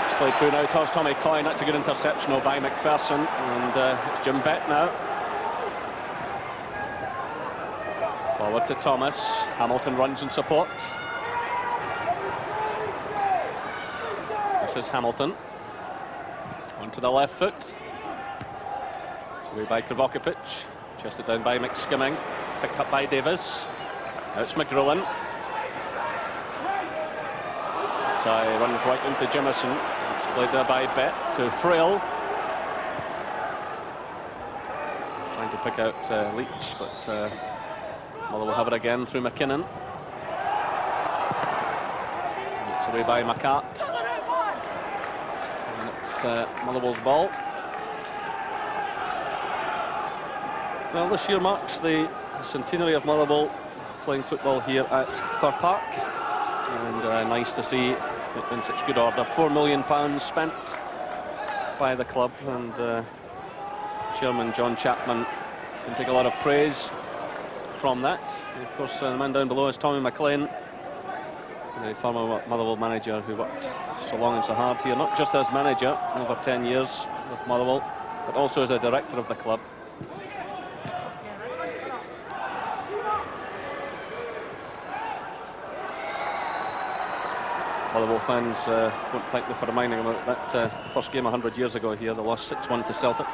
It's played through now towards Tommy Coyne. That's a good interception by McPherson, and it's Jim Bett now. Forward to Thomas. Hamilton runs in support. This is Hamilton. Onto the left foot. Away by Krvokapic. Chested down by McSkimming. Picked up by Davis. Now it's McGrillen. Tie runs right into Jimison. It's played there by Bett to Friel. Trying to pick out Leach, but Mother will have it again through McKinnon. And it's away by McCart. And it's Motherwell's ball. Well, this year marks the centenary of Motherwell playing football here at Fir Park, and nice to see it in such good order. £4 million spent by the club, and Chairman John Chapman can take a lot of praise from that. And of course, the man down below is Tommy McLean, the former Motherwell manager who worked so long and so hard here, not just as manager over 10 years with Motherwell, but also as a director of the club. Motherwell fans won't thank me for reminding them about that first game 100 years ago here. They lost 6-1 to Celtic.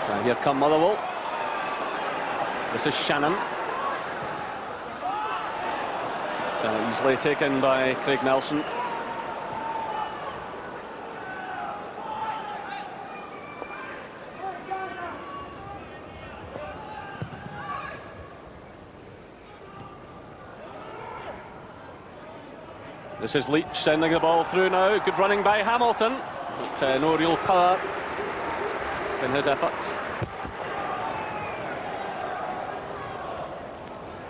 But, here come Motherwell. This is Shannon. It's easily taken by Craig Nelson. This is Leach sending the ball through now. Good running by Hamilton, but no real power in his effort.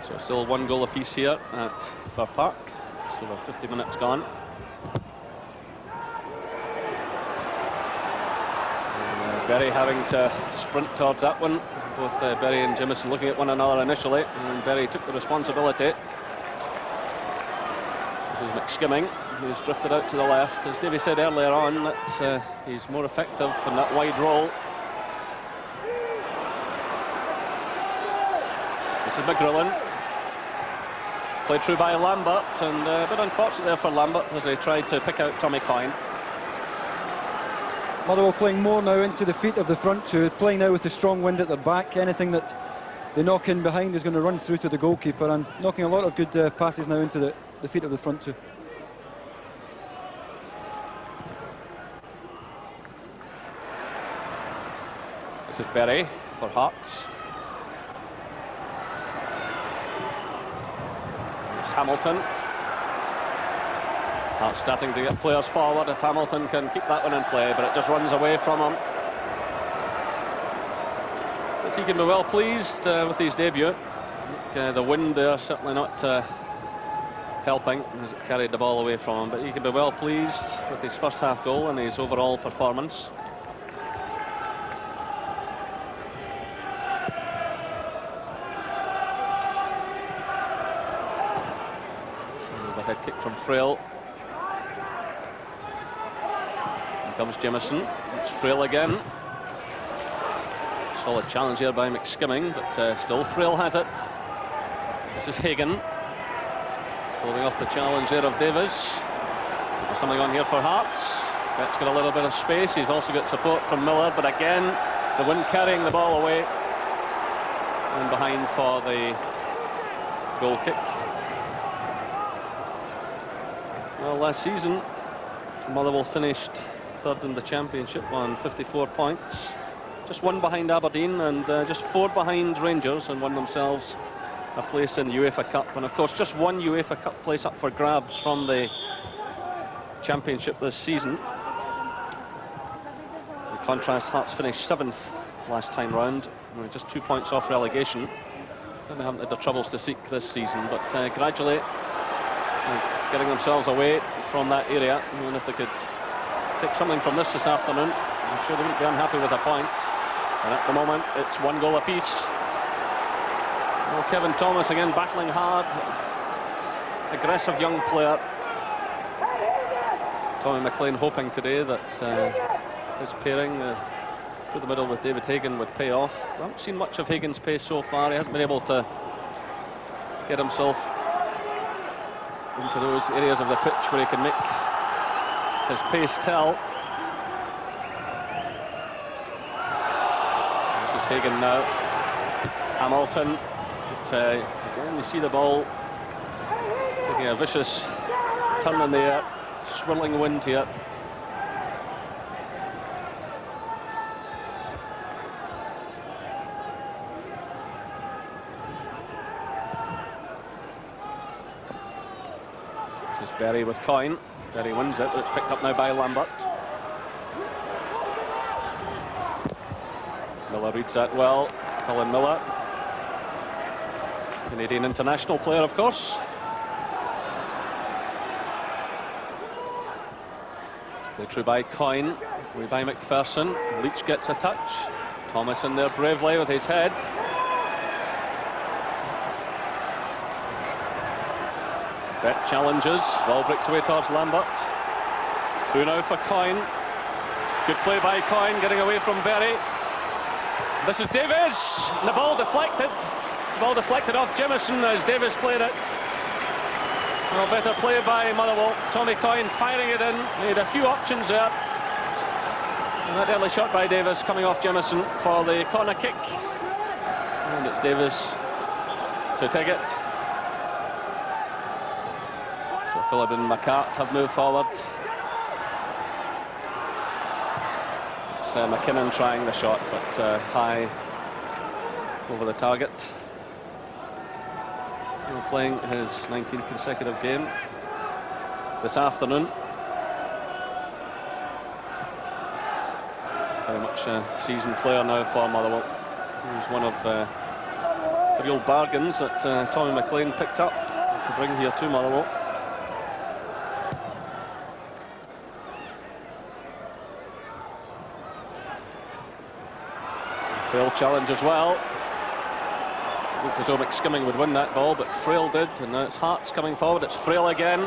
So still 1 goal apiece here at Fir Park. Just over 50 minutes gone. And, Berry having to sprint towards that one. Both Berry and Jimison looking at one another initially, and Berry took the responsibility. McSkimming, who's drifted out to the left. As Davey said earlier on, that he's more effective in that wide role. This is McGrillen. Played through by Lambert, and a bit unfortunate there for Lambert as he tried to pick out Tommy Coyne. Motherwell playing more now into the feet of the front two, playing now with the strong wind at their back. Anything that they knock in behind is going to run through to the goalkeeper, and knocking a lot of good passes now into the feet of the front two. This is Berry for Hearts. It's Hamilton. Hearts starting to get players forward if Hamilton can keep that one in play, but it just runs away from him. But he can be well pleased with his debut. The wind there certainly not helping as it carried the ball away from him, but he can be well pleased with his first half goal and his overall performance. So the head kick from Frail. Here comes Jimison. It's Frail again. Solid challenge here by McSkimming, but still Frail has it. This is Hagan. Pulling off the challenge there of Davis. There's something on here for Hearts. That's got a little bit of space. He's also got support from Miller, but again, the wind carrying the ball away. And behind for the goal kick. Well, last season, Motherwell finished third in the championship on 54 points. Just one behind Aberdeen and just 4 behind Rangers, and won themselves a place in the UEFA Cup. And of course, just one UEFA Cup place up for grabs from the championship this season. In contrast, Hearts finished 7th last time round, just 2 points off relegation. And they haven't had the troubles to seek this season, but gradually getting themselves away from that area. And if they could take something from this afternoon, I'm sure they wouldn't be unhappy with a point. And at the moment, it's 1 goal apiece. Well, Kevin Thomas again battling hard. Aggressive young player. Tommy McLean hoping today that his pairing through the middle with David Hagan would pay off. We haven't seen much of Hagan's pace so far. He hasn't been able to get himself into those areas of the pitch where he can make his pace tell. This is Hagan now. Hamilton. But, again, you see the ball taking a vicious turn in the air, swirling wind here. This is Berry with Coyne. Berry wins it, but it's picked up now by Lambert. Miller reads that well. Colin Miller. Canadian international player, of course. Played through by Coyne, away by McPherson. Leach gets a touch. Thomas in there bravely with his head. Bet challenges. Ball breaks away towards Lambert. Through now for Coyne. Good play by Coyne, getting away from Berry. This is Davis. And the ball deflected. Ball deflected off Jimison as Davis played it. Well, better play by Motherwell. Tommy Coyne firing it in. He had a few options there. And that early shot by Davis coming off Jimison for the corner kick. And it's Davis to take it. So Philip and McCart have moved forward. It's McKinnon trying the shot, but high over the target. Playing his 19th consecutive game this afternoon. Very much a seasoned player now for Motherwell. He's one of the real bargains that Tommy McLean picked up to bring here to Motherwell. Failed challenge as well. Looked as though McSkimming would win that ball, but Frail did, and now it's Hearts coming forward. It's Frail again.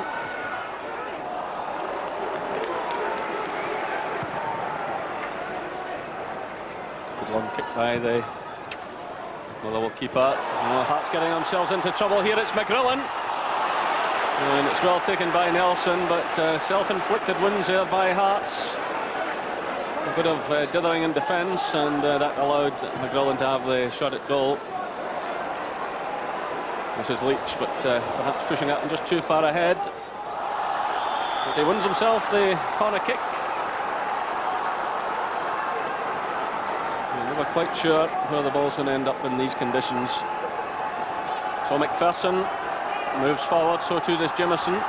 Good long kick by the Motherwell keeper. Hearts getting themselves into trouble here. It's McGrillen. And it's well taken by Nelson, but self-inflicted wounds there by Hearts. A bit of dithering in defence, and that allowed McGrillen to have the shot at goal. This is Leach, but perhaps pushing that one just too far ahead. But he wins himself the corner kick. You're never quite sure where the ball's going to end up in these conditions. So McPherson moves forward, so too does Jimison.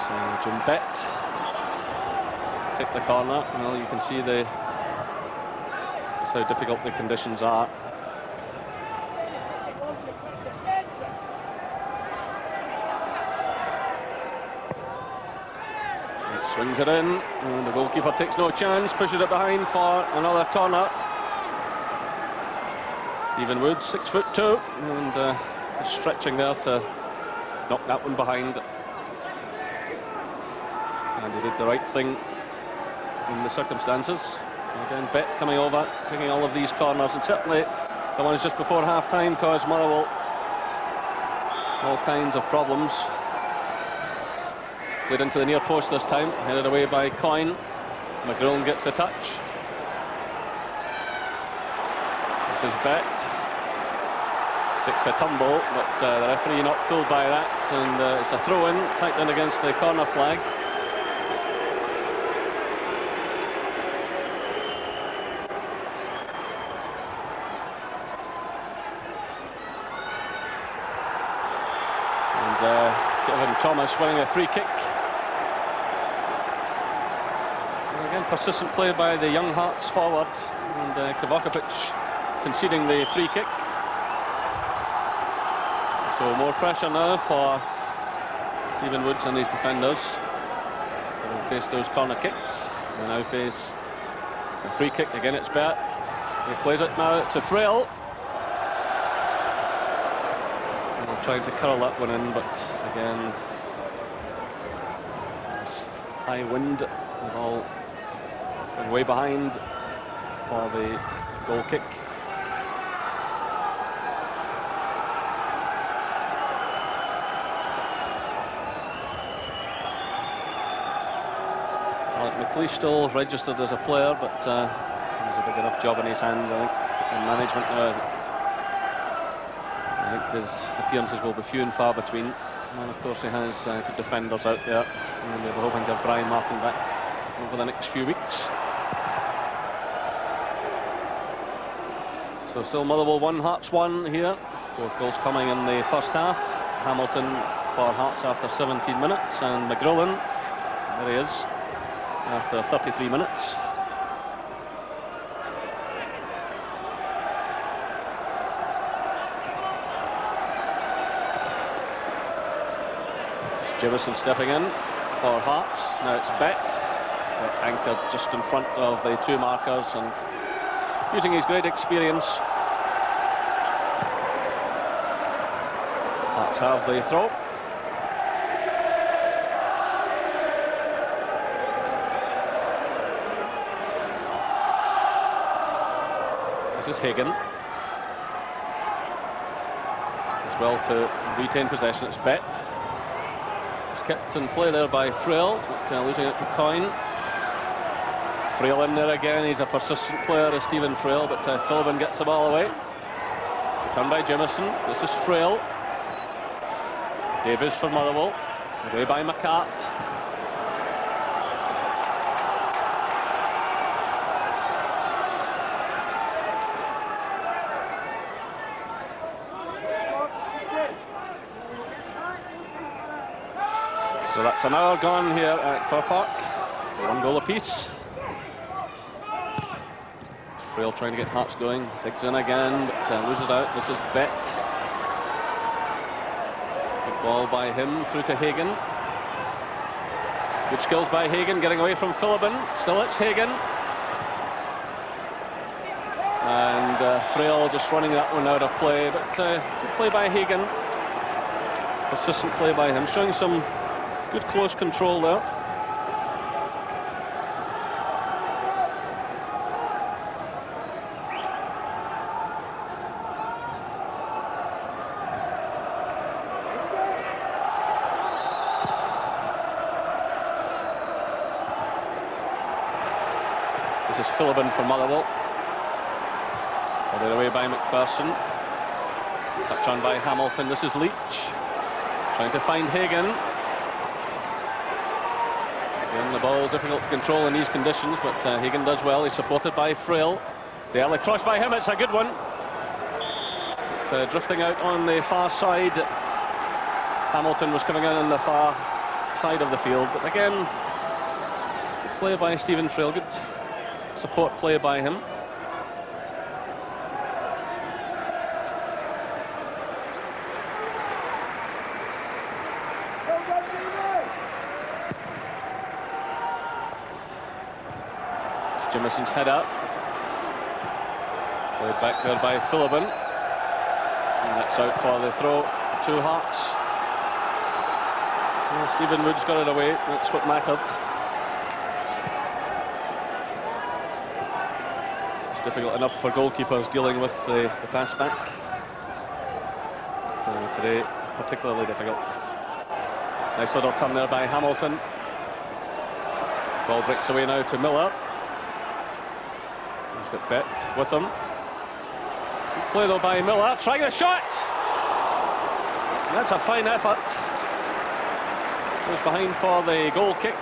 So Jim Bett take the corner. Well, you can see just how difficult the conditions are. Swings it in, and the goalkeeper takes no chance, pushes it behind for another corner. Stephen Woods, 6'2", and stretching there to knock that one behind. And he did the right thing in the circumstances. And again, Bet coming over, taking all of these corners, and certainly the ones just before half-time caused Motherwell all kinds of problems. Played into the near post this time, headed away by Coyne. McGrillen gets a touch. This is Bet. Takes a tumble, but the referee not fooled by that, and it's a throw-in, tacked in against the corner flag. And Kevin Thomas winning a free kick. And again, persistent play by the young Hearts forward, and Kovacevic conceding the free kick. So more pressure now for Stephen Woods and his defenders. They'll face those corner kicks. They now face a free kick. Again, it's Bet. He plays it now to Frail. And they're trying to curl that one in, but again, this high wind, the ball going way behind for the goal kick. McLeish still registered as a player, but he has a big enough job in his hands, I think, in management now. I think his appearances will be few and far between. And of course he has good defenders out there, and we're hoping to have Brian Martin back over the next few weeks. So still Motherwell 1, Hearts 1 here. Both goals coming in the first half. Hamilton for Hearts after 17 minutes, and McGrillen, there he is, after 33 minutes. It's Jemison stepping in for Hearts. Now it's Bet, anchored just in front of the two markers and using his great experience. Hearts have the throw. This is Hagan. As well to retain possession, it's Bet. Just kept in play there by Frail, but losing it to Coyne. Frail in there again, he's a persistent player, as Stephen Frail, but Philbin gets the ball away. Turned by Jemison, this is Frail. Davies for Motherwell, away by McCart. So that's an hour gone here at Fir Park. 1 goal apiece. Frail trying to get Hearts going. Digs in again, but loses out. This is Bet. Good ball by him through to Hagan. Good skills by Hagan, getting away from Philbin. Still it's Hagan. And Frail just running that one out of play, but good play by Hagan. Persistent play by him, showing some good close control there. This is Philbin for Motherwell. Put it away by McPherson. Touch on by Hamilton. This is Leach. Trying to find Hagan. Again, the ball difficult to control in these conditions, but Hagan does well. He's supported by Frail. The early cross by him, it's a good one. But, drifting out on the far side. Hamilton was coming in on the far side of the field, but again, good play by Stephen Frail. Good support play by him. Jamison's header. Played back there by Philibin. And that's out for the throw to Hearts. Well, Stephen Wood's got it away, that's what mattered. It's difficult enough for goalkeepers dealing with the pass back. So today, particularly difficult. Nice little turn there by Hamilton. Ball breaks away now to Miller. He's got Bet with him. Good play though by Miller, trying a shot! That's a fine effort. Goes behind for the goal kick.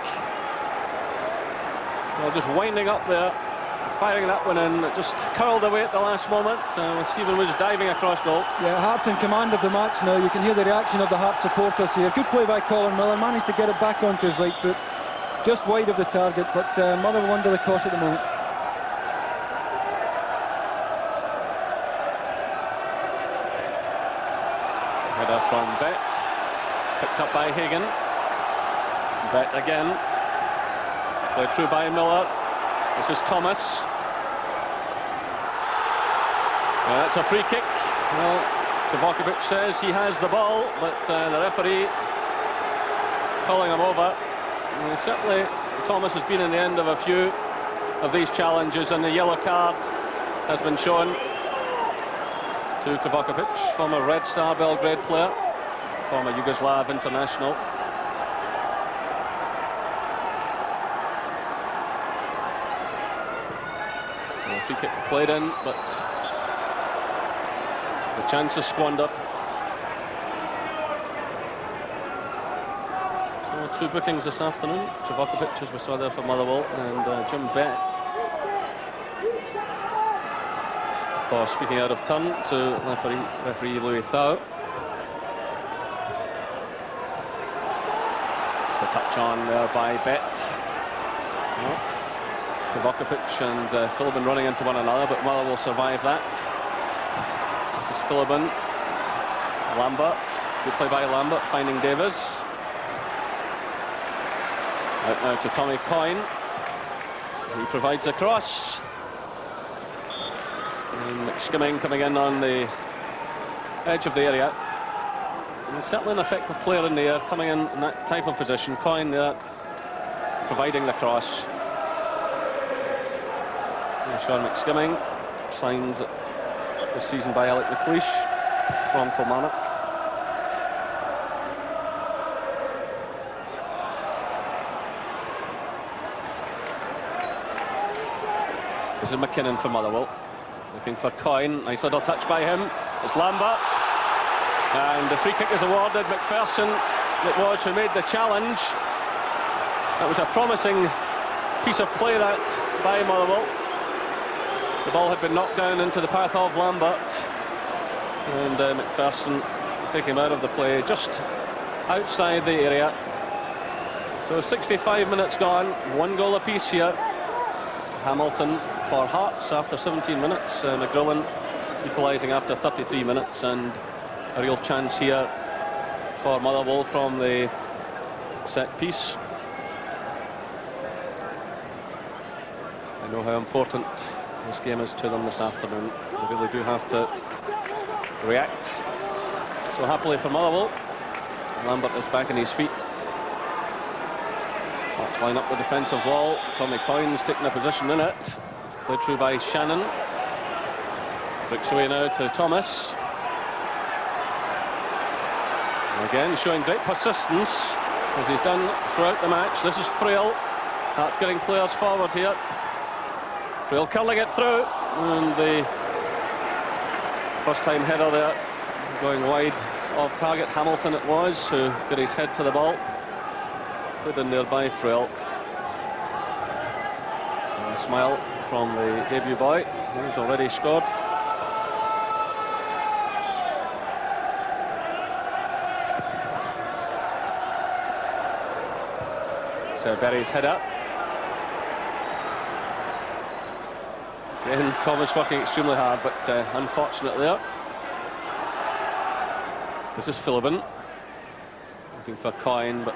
Well, just winding up there, firing that one in. It just curled away at the last moment with Stephen Woods diving across goal. Yeah, Hearts in command of the match now. You can hear the reaction of the Hearts supporters here. Good play by Colin Miller, managed to get it back onto his right foot. Just wide of the target, but Motherwell under the cosh at the moment. Header from Bet, picked up by Hagan. Bet again, played through by Miller. This is Thomas. That's a free kick. Well, Kovacevic says he has the ball, but the referee calling him over. Certainly Thomas has been in the end of a few of these challenges, and the yellow card has been shown to Kovacevic, former Red Star Belgrade player, former Yugoslav international. So a free kick played in, but the chance is squandered. Two bookings this afternoon. Kovacevic, as we saw there for Motherwell, and Jim Bet. For speaking out of turn to referee Louis Thau. It's a touch on there by Bet. Kovacevic and Philibin running into one another, but Motherwell survive that. This is Philibin. Lambert. Good play by Lambert, finding Davis. Out now to Tommy Coyne. He provides a cross. And McSkimming coming in on the edge of the area. And he's certainly an effective player in the air, coming in that type of position. Coyne there, providing the cross. And Sean McSkimming, signed this season by Alec McLeish from Kilmarnock. This is McKinnon for Motherwell, looking for Coyne. Nice little touch by him. It's Lambert, and the free kick is awarded. McPherson, it was, who made the challenge. That was a promising piece of play that by Motherwell. The ball had been knocked down into the path of Lambert, and McPherson taking him out of the play, just outside the area. So 65 minutes gone, 1 goal apiece here. Hamilton for Hearts after 17 minutes, McGrillen equalising after 33 minutes, and a real chance here for Motherwell from the set piece. I know how important this game is to them this afternoon. They really do have to react. So happily for Motherwell, Lambert is back on his feet. Hearts line up the defensive wall. Tommy Coyne's taking a position in it. Played through by Shannon. Breaks away now to Thomas. And again, showing great persistence, as he's done throughout the match. This is Frail. Hearts getting players forward here. Frail curling it through. And the first time header there, going wide of target. Hamilton it was, who got his head to the ball. Put in there by Frail. So a smile from the debut boy, who's already scored. So Berry's header. Again, Thomas working extremely hard, but unfortunate there. This is Philibin looking for Coyne, but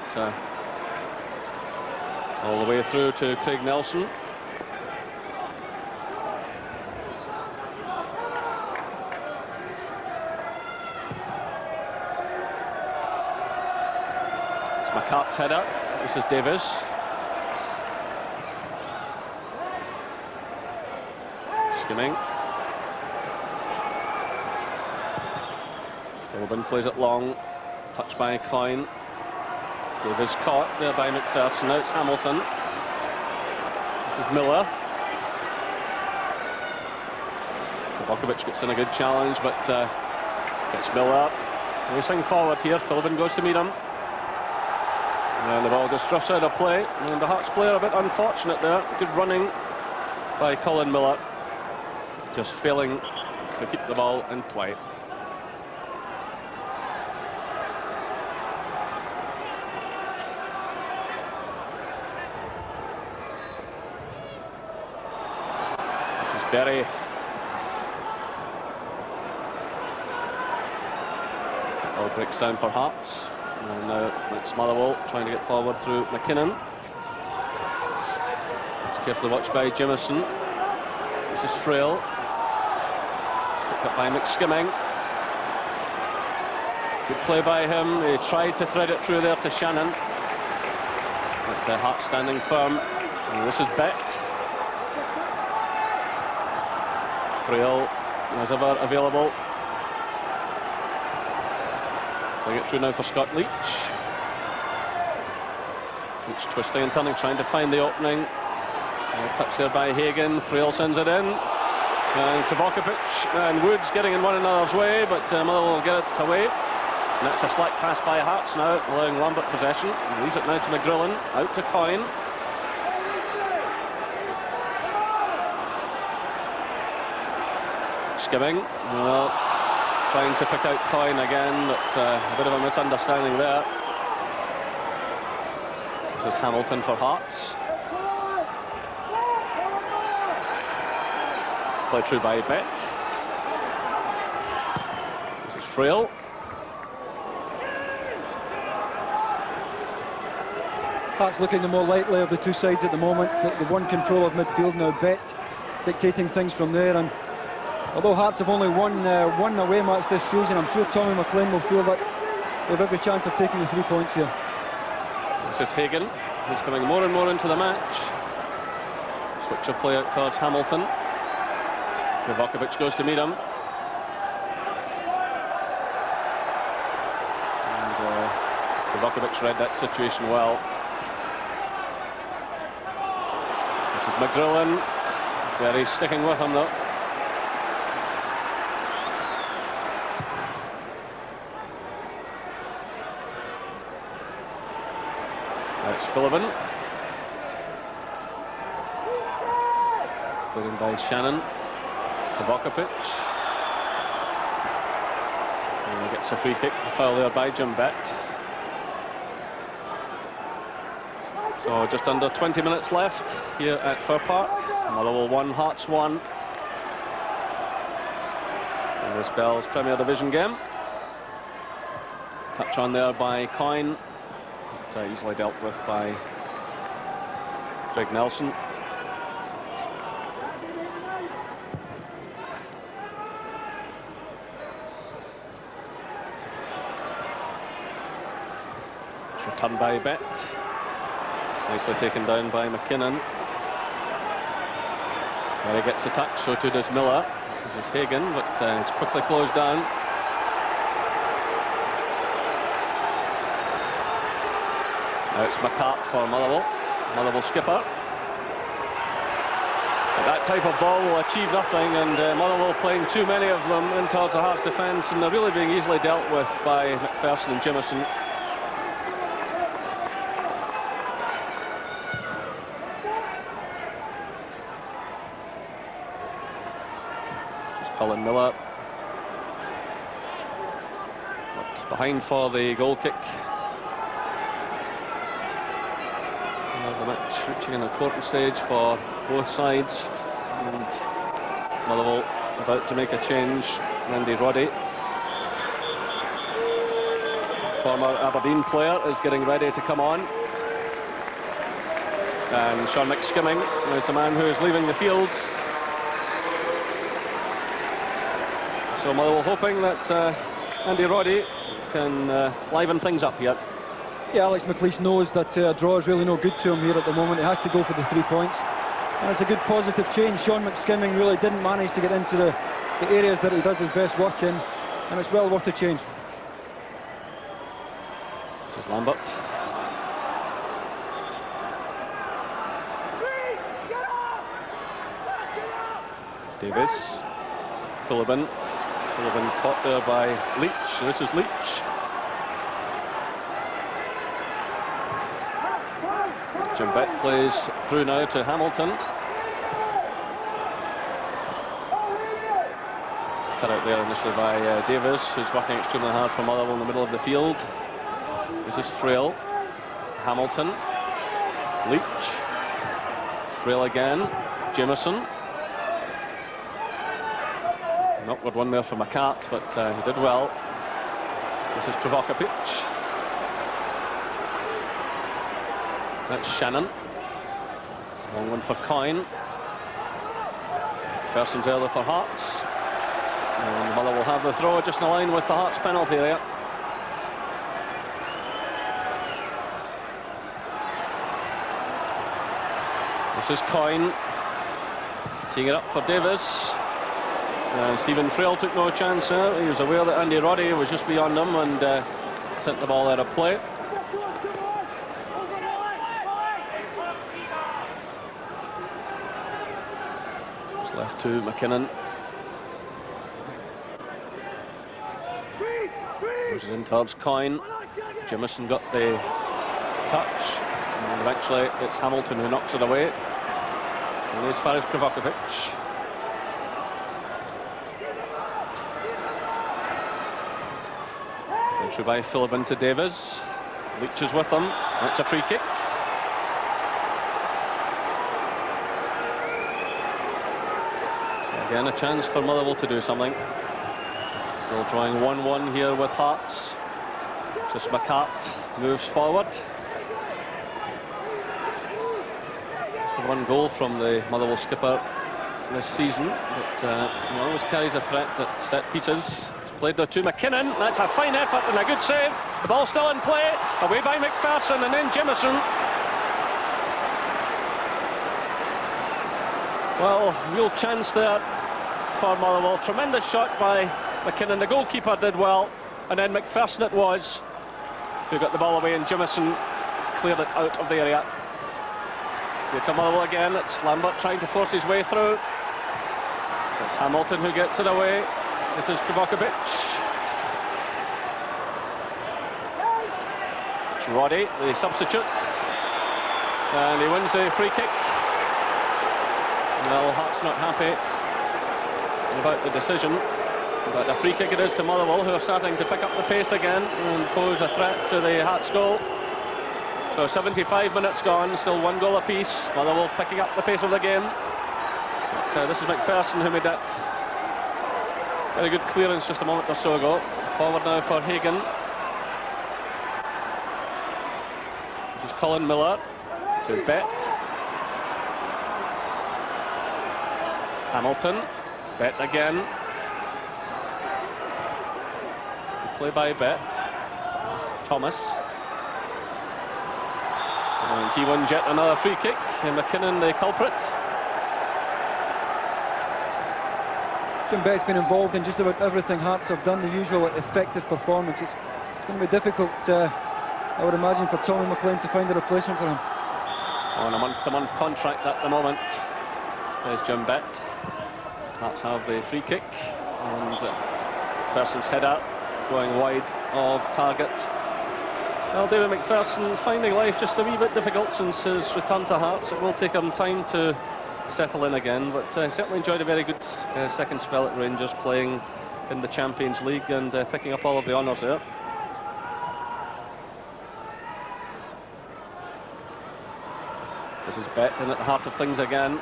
all the way through to Craig Nelson. McCart's header. This is Davis. Skimming. Philbin plays it long. Touched by Coyne. Davis caught there by McPherson. Now it's Hamilton. This is Miller. Kavakovic gets in a good challenge, but gets Miller racing forward here. Philbin goes to meet him. And the ball just drifts out of play. And the Hearts player a bit unfortunate there. Good running by Colin Miller. Just failing to keep the ball in play. Berry. Ball breaks down for Hearts. And now it's Motherwell trying to get forward through McKinnon. It's carefully watched by Jimison. This is Frail. Picked up by McSkimming. Good play by him. He tried to thread it through there to Shannon. But Hearts standing firm. And this is Bett. Frail, as ever, available. Playing it through now for Scott Leach. Leach twisting and turning, trying to find the opening. Touch there by Hagan. Frail sends it in. And Kavakovic and Woods getting in one another's way, but Motherwell will get it away. And that's a slack pass by Hearts now, allowing Lambert possession. He leaves it now to McGrillen, out to Coyne. Skimming, well, trying to pick out Coyne again, but a bit of a misunderstanding there. This is Hamilton for Hearts. Played through by Bett. This is Frail. Hearts looking the more likely of the two sides at the moment. They've won control of midfield now. Bett dictating things from there, and although Hearts have only won one away match this season, I'm sure Tommy McLean will feel that they have every chance of taking the 3 points here. This is Hagan, who's coming more and more into the match. Switch of play out towards Hamilton. Kavakovic goes to meet him. And Kavakovic read that situation well. This is McGrillen. Yeah, he's sticking with him though. That's Philbin. Put in by Shannon. Kavakovic. And he gets a free kick to foul there by Jim Bett. So just under 20 minutes left here at Fir Park. Motherwell 1, Hearts 1. In this Bell's Premier Division game. Touch on there by Coyne. Easily dealt with by Craig Nelson. It's returned by Bett. Nicely taken down by McKinnon. There he gets a touch, so too does Miller. This is Hagan, but it's quickly closed down. Now it's McCart for Motherwell. Motherwell skipper. But that type of ball will achieve nothing, and Motherwell playing too many of them in towards the Hearts defence, and they're really being easily dealt with by McPherson and Jimison. Colin Miller. But behind for the goal kick. The match reaching an important stage for both sides. And Motherwell about to make a change. Andy Roddy, former Aberdeen player, is getting ready to come on. And Sean McSkimming is the man who is leaving the field. So Motherwell hoping that Andy Roddy can liven things up here. Yeah, Alex McLeish knows that a draw is really no good to him here at the moment. He has to go for the 3 points. And it's a good positive change. Sean McSkimming really didn't manage to get into the areas that he does his best work in, and it's well worth the change. This is Lambert. Davis. Phillippen. Phillippen caught there by Leach. This is Leach. Jim Beck plays through now to Hamilton. Cut out there initially by Davis, who's working extremely hard for Motherwell in the middle of the field. This is Frail. Hamilton. Leach. Frail again. Jameson. An awkward one there for McCart, but he did well. This is Provocapic. That's Shannon. Long one for Coyne. Ferson's early for Hearts. And Mother will have the throw just in line with the Hearts penalty area. This is Coyne. Teeing it up for Davis. And Stephen Frail took no chance there. He was aware that Andy Roddy was just beyond him and sent the ball out of play. It's left to McKinnon. Moves in towards Coyne. Jameson got the touch. And eventually it's Hamilton who knocks it away. And as far as Provocapic. Entry by Phillippen to Davis. Leach is with them. That's a free kick. So again, a chance for Motherwell to do something. Still drawing 1-1 here with Hearts. Just McCart moves forward. Just the 1 goal from the Motherwell skipper this season, but he always carries a threat at set pieces. Played there to McKinnon. That's a fine effort and a good save. The ball still in play. Away by McPherson and then Jameson. Well, real chance there for Motherwell. Tremendous shot by McKinnon. The goalkeeper did well. And then McPherson it was who got the ball away, and Jameson cleared it out of the area. Here come Motherwell again. It's Lambert trying to force his way through. It's Hamilton who gets it away. This is Provocapic. It's Roddy, the substitute. And he wins the free kick. Well, Hearts not happy about the decision. But a free kick it is to Motherwell, who are starting to pick up the pace again and pose a threat to the Hearts goal. So 75 minutes gone, still 1 goal apiece. Motherwell picking up the pace of the game. But this is McPherson who made that very good clearance just a moment or so ago. Forward now for Hagan. This is Colin Miller to Bet. Hamilton. Bet again. Play by Bet. Thomas. And he won yet another free kick. And McKinnon the culprit. Jim Beck's been involved in just about everything Hearts have done, the usual effective performance. It's going to be difficult, I would imagine, for Tommy McLean to find a replacement for him. On a month-to-month contract at the moment. There's Jim Beck. Hearts have the free kick. And McPherson's header going wide of target. Well, David McPherson finding life just a wee bit difficult since his return to Hearts. It will take him time to settle in again, but certainly enjoyed a very good second spell at Rangers, playing in the Champions League and picking up all of the honours there. This is Bet in at the heart of things again.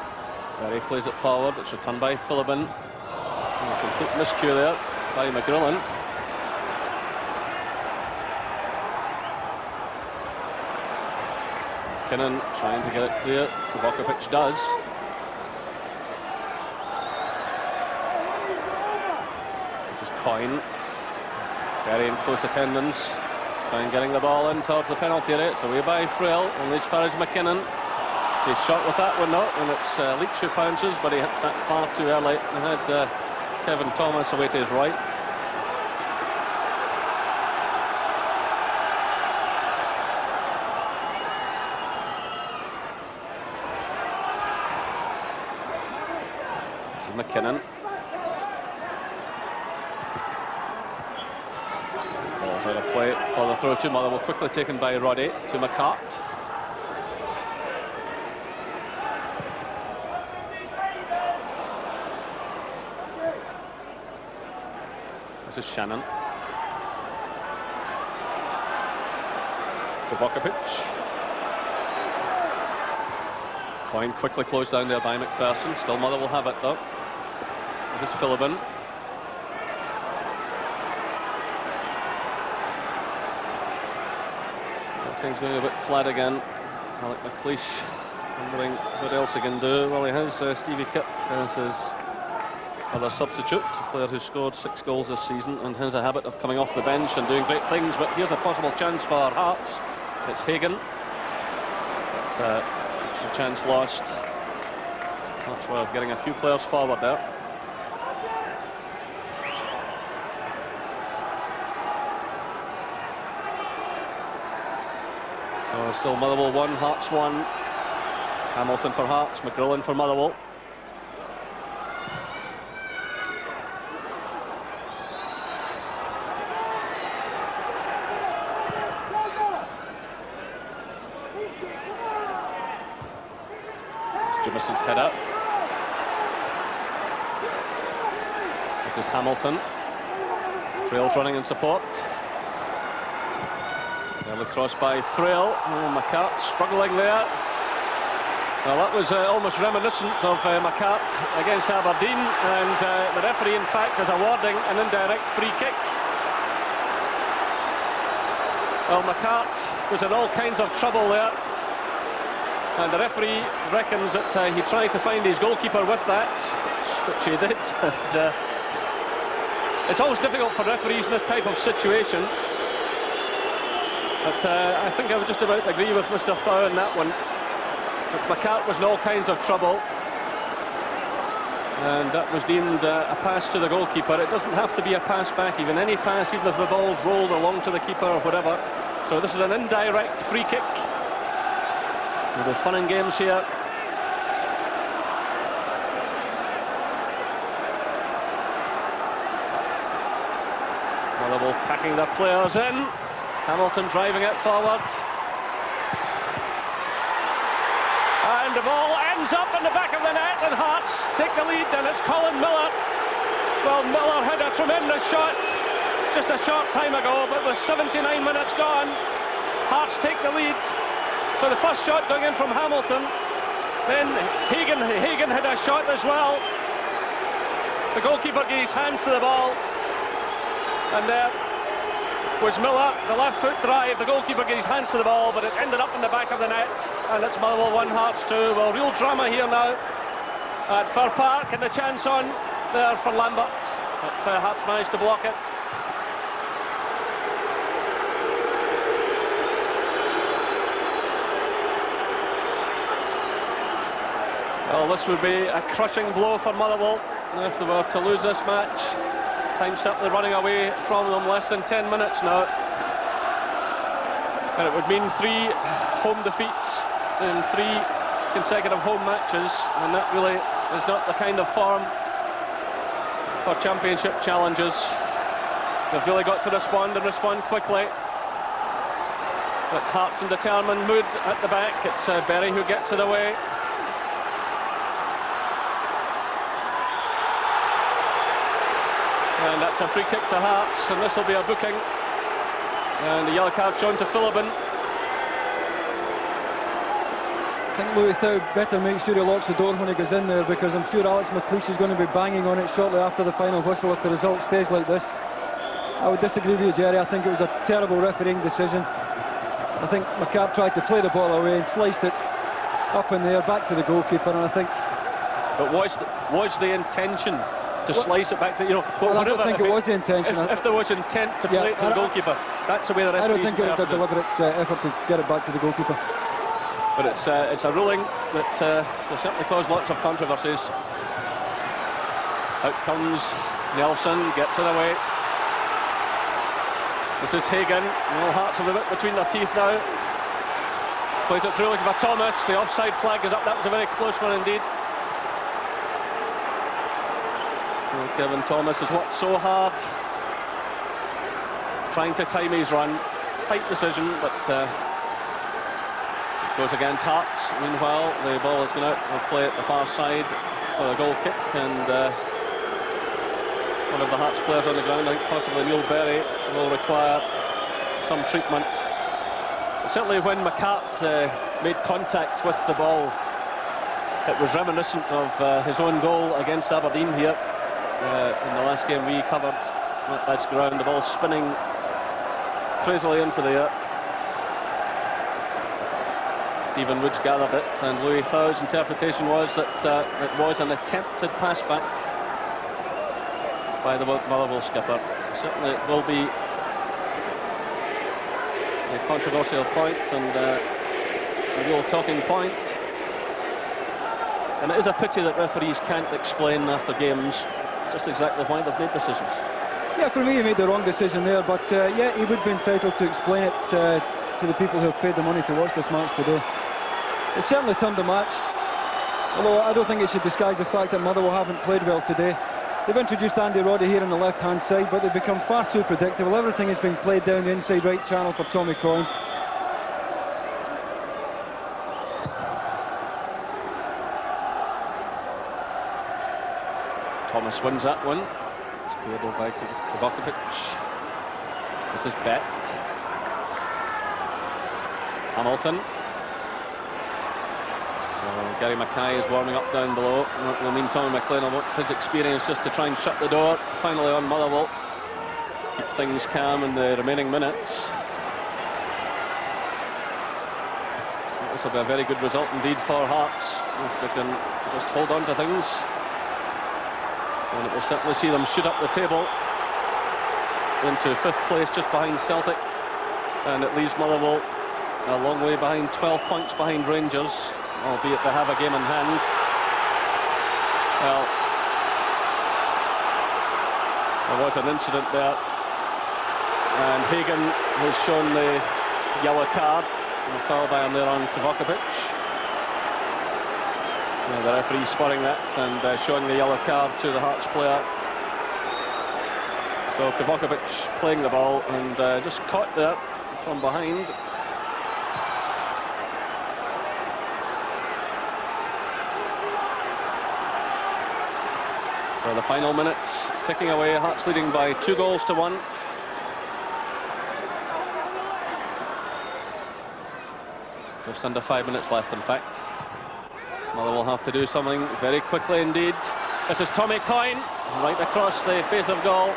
Berry plays it forward. It's returned by Phillippen. A complete miscue there by McGrillen. McKinnon trying to get it clear. Provocapic does. This is Coyne. Very in close attendance. Trying getting the ball in towards the penalty area. It's away by Frail, only as far as McKinnon. He's shot with that one, not, and it's Leach who pounces, but he hits that far too early. He had Kevin Thomas away to his right. This is McKinnon. Ball's out of play for the throw to Motherwell, quickly taken by Roddy to McCart. This is Shannon. To Vukovic. Coyne quickly closed down there by McPherson. Still Motherwell have it though. This is Philibin. Things going a bit flat again. Alec McLeish wondering what else he can do. Well, he has Stevie Kipp as his other substitute, a player who scored 6 goals this season and has a habit of coming off the bench and doing great things. But here's a possible chance for Hearts. It's Hagan. But a chance lost. That's why getting a few players forward there. So still Motherwell 1, Hearts 1. Hamilton for Hearts, McGrillen for Motherwell. Jimison's header. This is Hamilton. Frail's running in support. Early cross by Frail. Oh, McCart struggling there. Well, that was almost reminiscent of McCart against Aberdeen, and the referee in fact is awarding an indirect free kick. Well, McCart was in all kinds of trouble there, and the referee reckons that he tried to find his goalkeeper with that, which he did. And, it's always difficult for referees in this type of situation. But I think I would just about agree with Mr. Thau on that one. But McCart was in all kinds of trouble, and that was deemed a pass to the goalkeeper. It doesn't have to be a pass back, even any pass, even if the ball's rolled along to the keeper or whatever. So this is an indirect free kick. So the fun and games here. Motherwell packing their players in. Hamilton driving it forward. And the ball ends up in the back of the net, and Hearts take the lead, and it's Colin Miller. Well, Miller had a tremendous shot just a short time ago, but with 79 minutes gone, Hearts take the lead. So the first shot going in from Hamilton, then Hagan had a shot as well. The goalkeeper gave his hands to the ball, and there was Miller, the left foot drive. The goalkeeper gave his hands to the ball, but it ended up in the back of the net, and it's Motherwell 1, Hearts 2. Well, real drama here now at Fir Park, and the chance on there for Lambert, but Hearts managed to block it. Well, this would be a crushing blow for Motherwell if they were to lose this match. Time certainly running away from them, less than 10 minutes now. And it would mean 3 home defeats in 3 consecutive home matches, and that really is not the kind of form for championship challenges. They've really got to respond and respond quickly. But Hearts in determined mood at the back. It's Berry who gets it away. And that's a free kick to Hearts, and this will be a booking. And the yellow card shown to Philibin. I think Louis Thau better make sure he locks the door when he goes in there, because I'm sure Alex McLeish is going to be banging on it shortly after the final whistle if the result stays like this. I would disagree with you, Jerry. I think it was a terrible refereeing decision. I think McCart tried to play the ball away and sliced it up in there, back to the goalkeeper, and I think... But was the intention to slice it back to, you know, well, I don't think it was the intention. If there was intent to play it to the goalkeeper. That's the way the referees I don't think it was a interpret it. deliberate effort to get it back to the goalkeeper. But it's a ruling that will certainly cause lots of controversies. Out comes Nelson, gets it away. This is Hagan. All Hearts have a bit between their teeth now. Plays it through, looking for Thomas. The offside flag is up. That was a very close one indeed. Well, Kevin Thomas has worked so hard, trying to time his run. Tight decision, but goes against Hearts. Meanwhile, the ball has gone out to play at the far side for a goal kick, and one of the Hearts players on the ground, I think possibly Neil Berry, will require some treatment. But certainly when McCart made contact with the ball, it was reminiscent of his own goal against Aberdeen here in the last game we covered at this ground. The ball spinning crazily into the air. Stephen Woods gathered it, and Louis Thau's interpretation was that it was an attempted pass back by the Motherwell skipper. Certainly it will be a controversial point and a real talking point. And it is a pity that referees can't explain after games just exactly why they've made decisions. Yeah, for me he made the wrong decision there, but yeah, he would be entitled to explain it to the people who have paid the money to watch this match today. It certainly turned the match, although I don't think it should disguise the fact that Motherwell haven't played well today. They've introduced Andy Roddy here on the left-hand side, but they've become far too predictable. Everything is being played down the inside right channel for Tommy Coyne. Thomas wins that one. It's cleared by Kovacevic. This is Bet. Hamilton. So Gary Mackay is warming up down below. In the meantime, McLean will want his experience just to try and shut the door. Finally on Motherwell. Keep things calm in the remaining minutes. This will be a very good result indeed for Hearts if they can just hold on to things. And it will certainly see them shoot up the table into 5th place, just behind Celtic, and it leaves Motherwell a long way behind, 12 points behind Rangers, albeit they have a game in hand. Well, there was an incident there, and Hagan has shown the yellow card, and a foul by him there on Kovacevic. The referee spotting that and showing the yellow card to the Hearts player. So Kovacevic playing the ball and just caught there from behind. So the final minutes ticking away, Hearts leading by 2-1. Just under 5 minutes left, in fact. Motherwell will have to do something very quickly indeed. This is Tommy Coyne, right across the face of goal.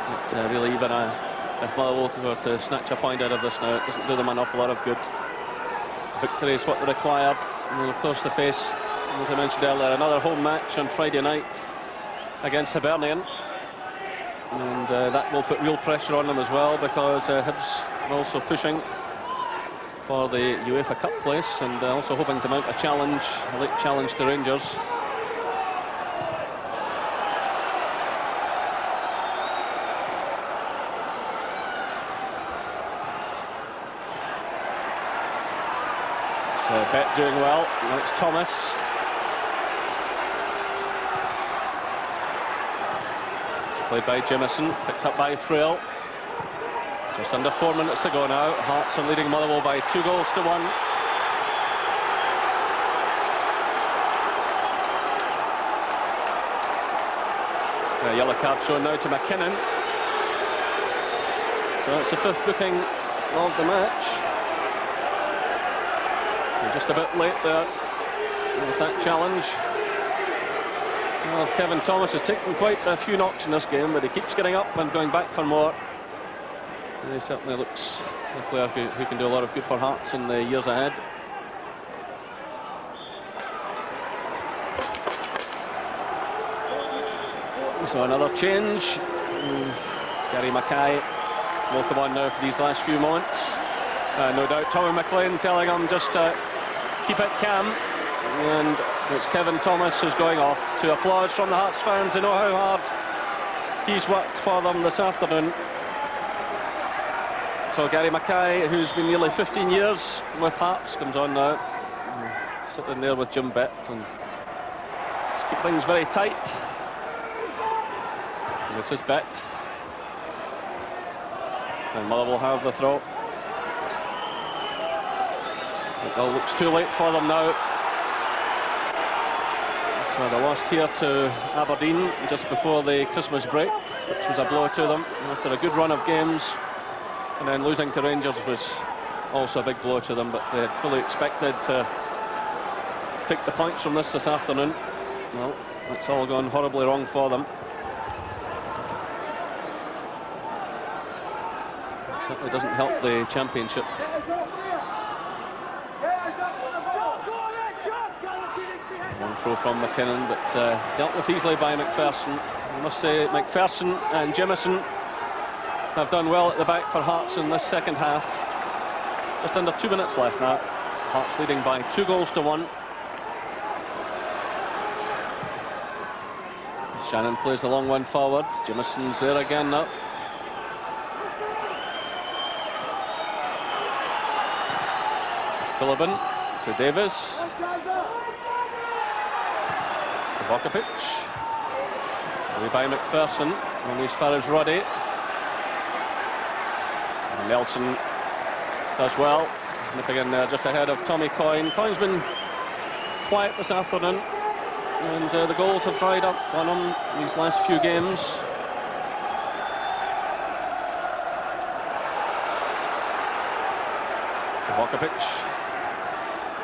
But really, even if Motherwell were to snatch a point out of this now, it doesn't do them an awful lot of good. Victory is what they required. And of course they face, as I mentioned earlier, another home match on Friday night against Hibernian. And that will put real pressure on them as well, because Hibs are also pushing for the UEFA Cup place and also hoping to mount a challenge, a late challenge to Rangers. So Bet doing well. Now it's Thomas. Played by Jimison, picked up by Frail. Just under 4 minutes to go now. Hearts are leading Motherwell by 2-1. A yellow card shown now to McKinnon. So it's the 5th booking of the match. They're just a bit late there with that challenge. Well, Kevin Thomas has taken quite a few knocks in this game, but he keeps getting up and going back for more. And he certainly looks a player who can do a lot of good for Hearts in the years ahead. So another change. Gary Mackay will come on now for these last few moments. No doubt Tommy McLean telling him just to keep it calm. And it's Kevin Thomas who's going off, to applause from the Hearts fans. They know how hard he's worked for them this afternoon. So Gary Mackay, who's been nearly 15 years with Hearts, comes on now. Sitting there with Jim Bett and just keep things very tight. This is Bett. And Mother will have the throw. It all looks too late for them now. So they lost here to Aberdeen just before the Christmas break, which was a blow to them after a good run of games. And then losing to Rangers was also a big blow to them, but they had fully expected to take the points from this afternoon. Well, it's all gone horribly wrong for them. It certainly doesn't help the championship. One throw from McKinnon, but dealt with easily by McPherson. I must say McPherson and Jimison have done well at the back for Hearts in this second half. Just under 2 minutes left now. Hearts leading by 2-1. Shannon plays a long one forward. Jimison's there again now. This is Philibin to Davis. To Vokovic. Away by McPherson. Only as far as Roddy. And Nelson does well. Nipping in there just ahead of Tommy Coyne. Coyne's been quiet this afternoon, and the goals have dried up on him these last few games. Vokovic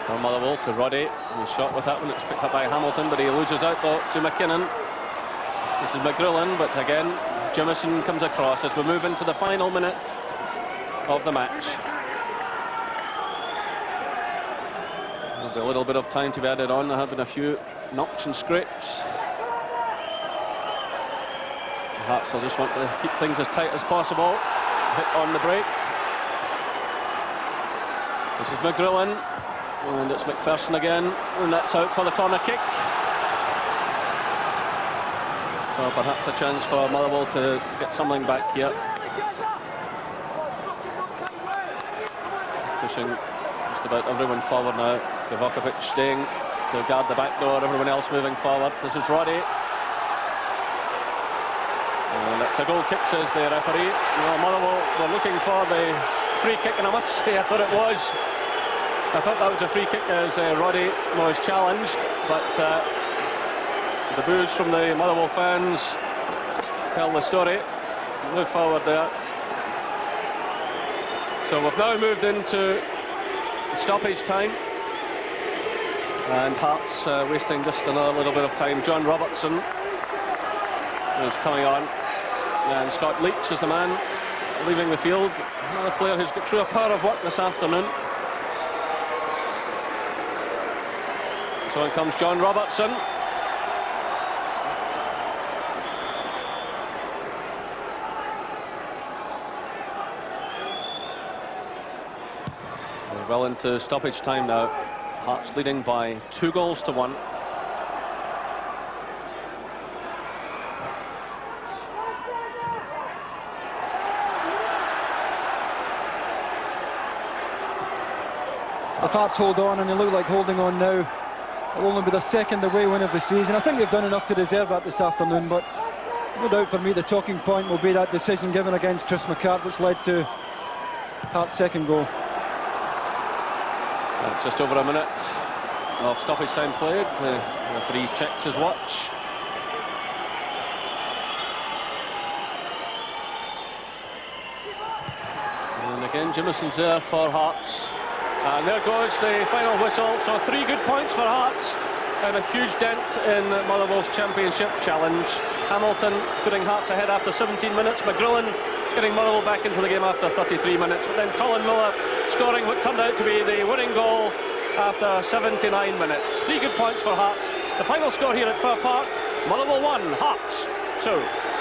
from Motherwell to Roddy. He's shot with that one. It's picked up by Hamilton, but he loses out though to McKinnon. This is McGrillen, but again Jimison comes across as we move into the final minute of the match. There'll be a little bit of time to be added on. There have been a few knocks and scrapes. Hearts will just want to keep things as tight as possible. Hit on the break. This is McGrillen, and it's McPherson again, and that's out for the corner kick. So perhaps a chance for Motherwell to get something back here. Pushing just about everyone forward now. Vokovic staying to guard the back door, everyone else moving forward. This is Roddy. And it's a goal kick, says the referee. Well, Motherwell were looking for the free kick, and I must say I thought it was. I thought that was a free kick as Roddy was challenged, but the boos from the Motherwell fans tell the story. Move forward there. So we've now moved into stoppage time, and Hearts wasting just another little bit of time. John Robertson is coming on, and Scott Leach is the man leaving the field. Another player who's got through a power of work this afternoon. So in comes John Robertson. We're well into stoppage time now. Hearts leading by 2-1. If Hearts hold on, and they look like holding on now, it'll only be their second away win of the season. I think they've done enough to deserve that this afternoon, but no doubt for me the talking point will be that decision given against Chris McCart, which led to Hearts' second goal. So it's just over a minute of stoppage time played. The referee checks his watch. And again Jimison's there for Hearts. And there goes the final whistle. So 3 good points for Hearts and a huge dent in Motherwell's championship challenge. Hamilton putting Hearts ahead after 17 minutes. McGrillen getting Motherwell back into the game after 33 minutes. But then Colin Miller scoring what turned out to be the winning goal after 79 minutes. 3 good points for Hearts. The final score here at Fir Park, Motherwell 1, Hearts 2.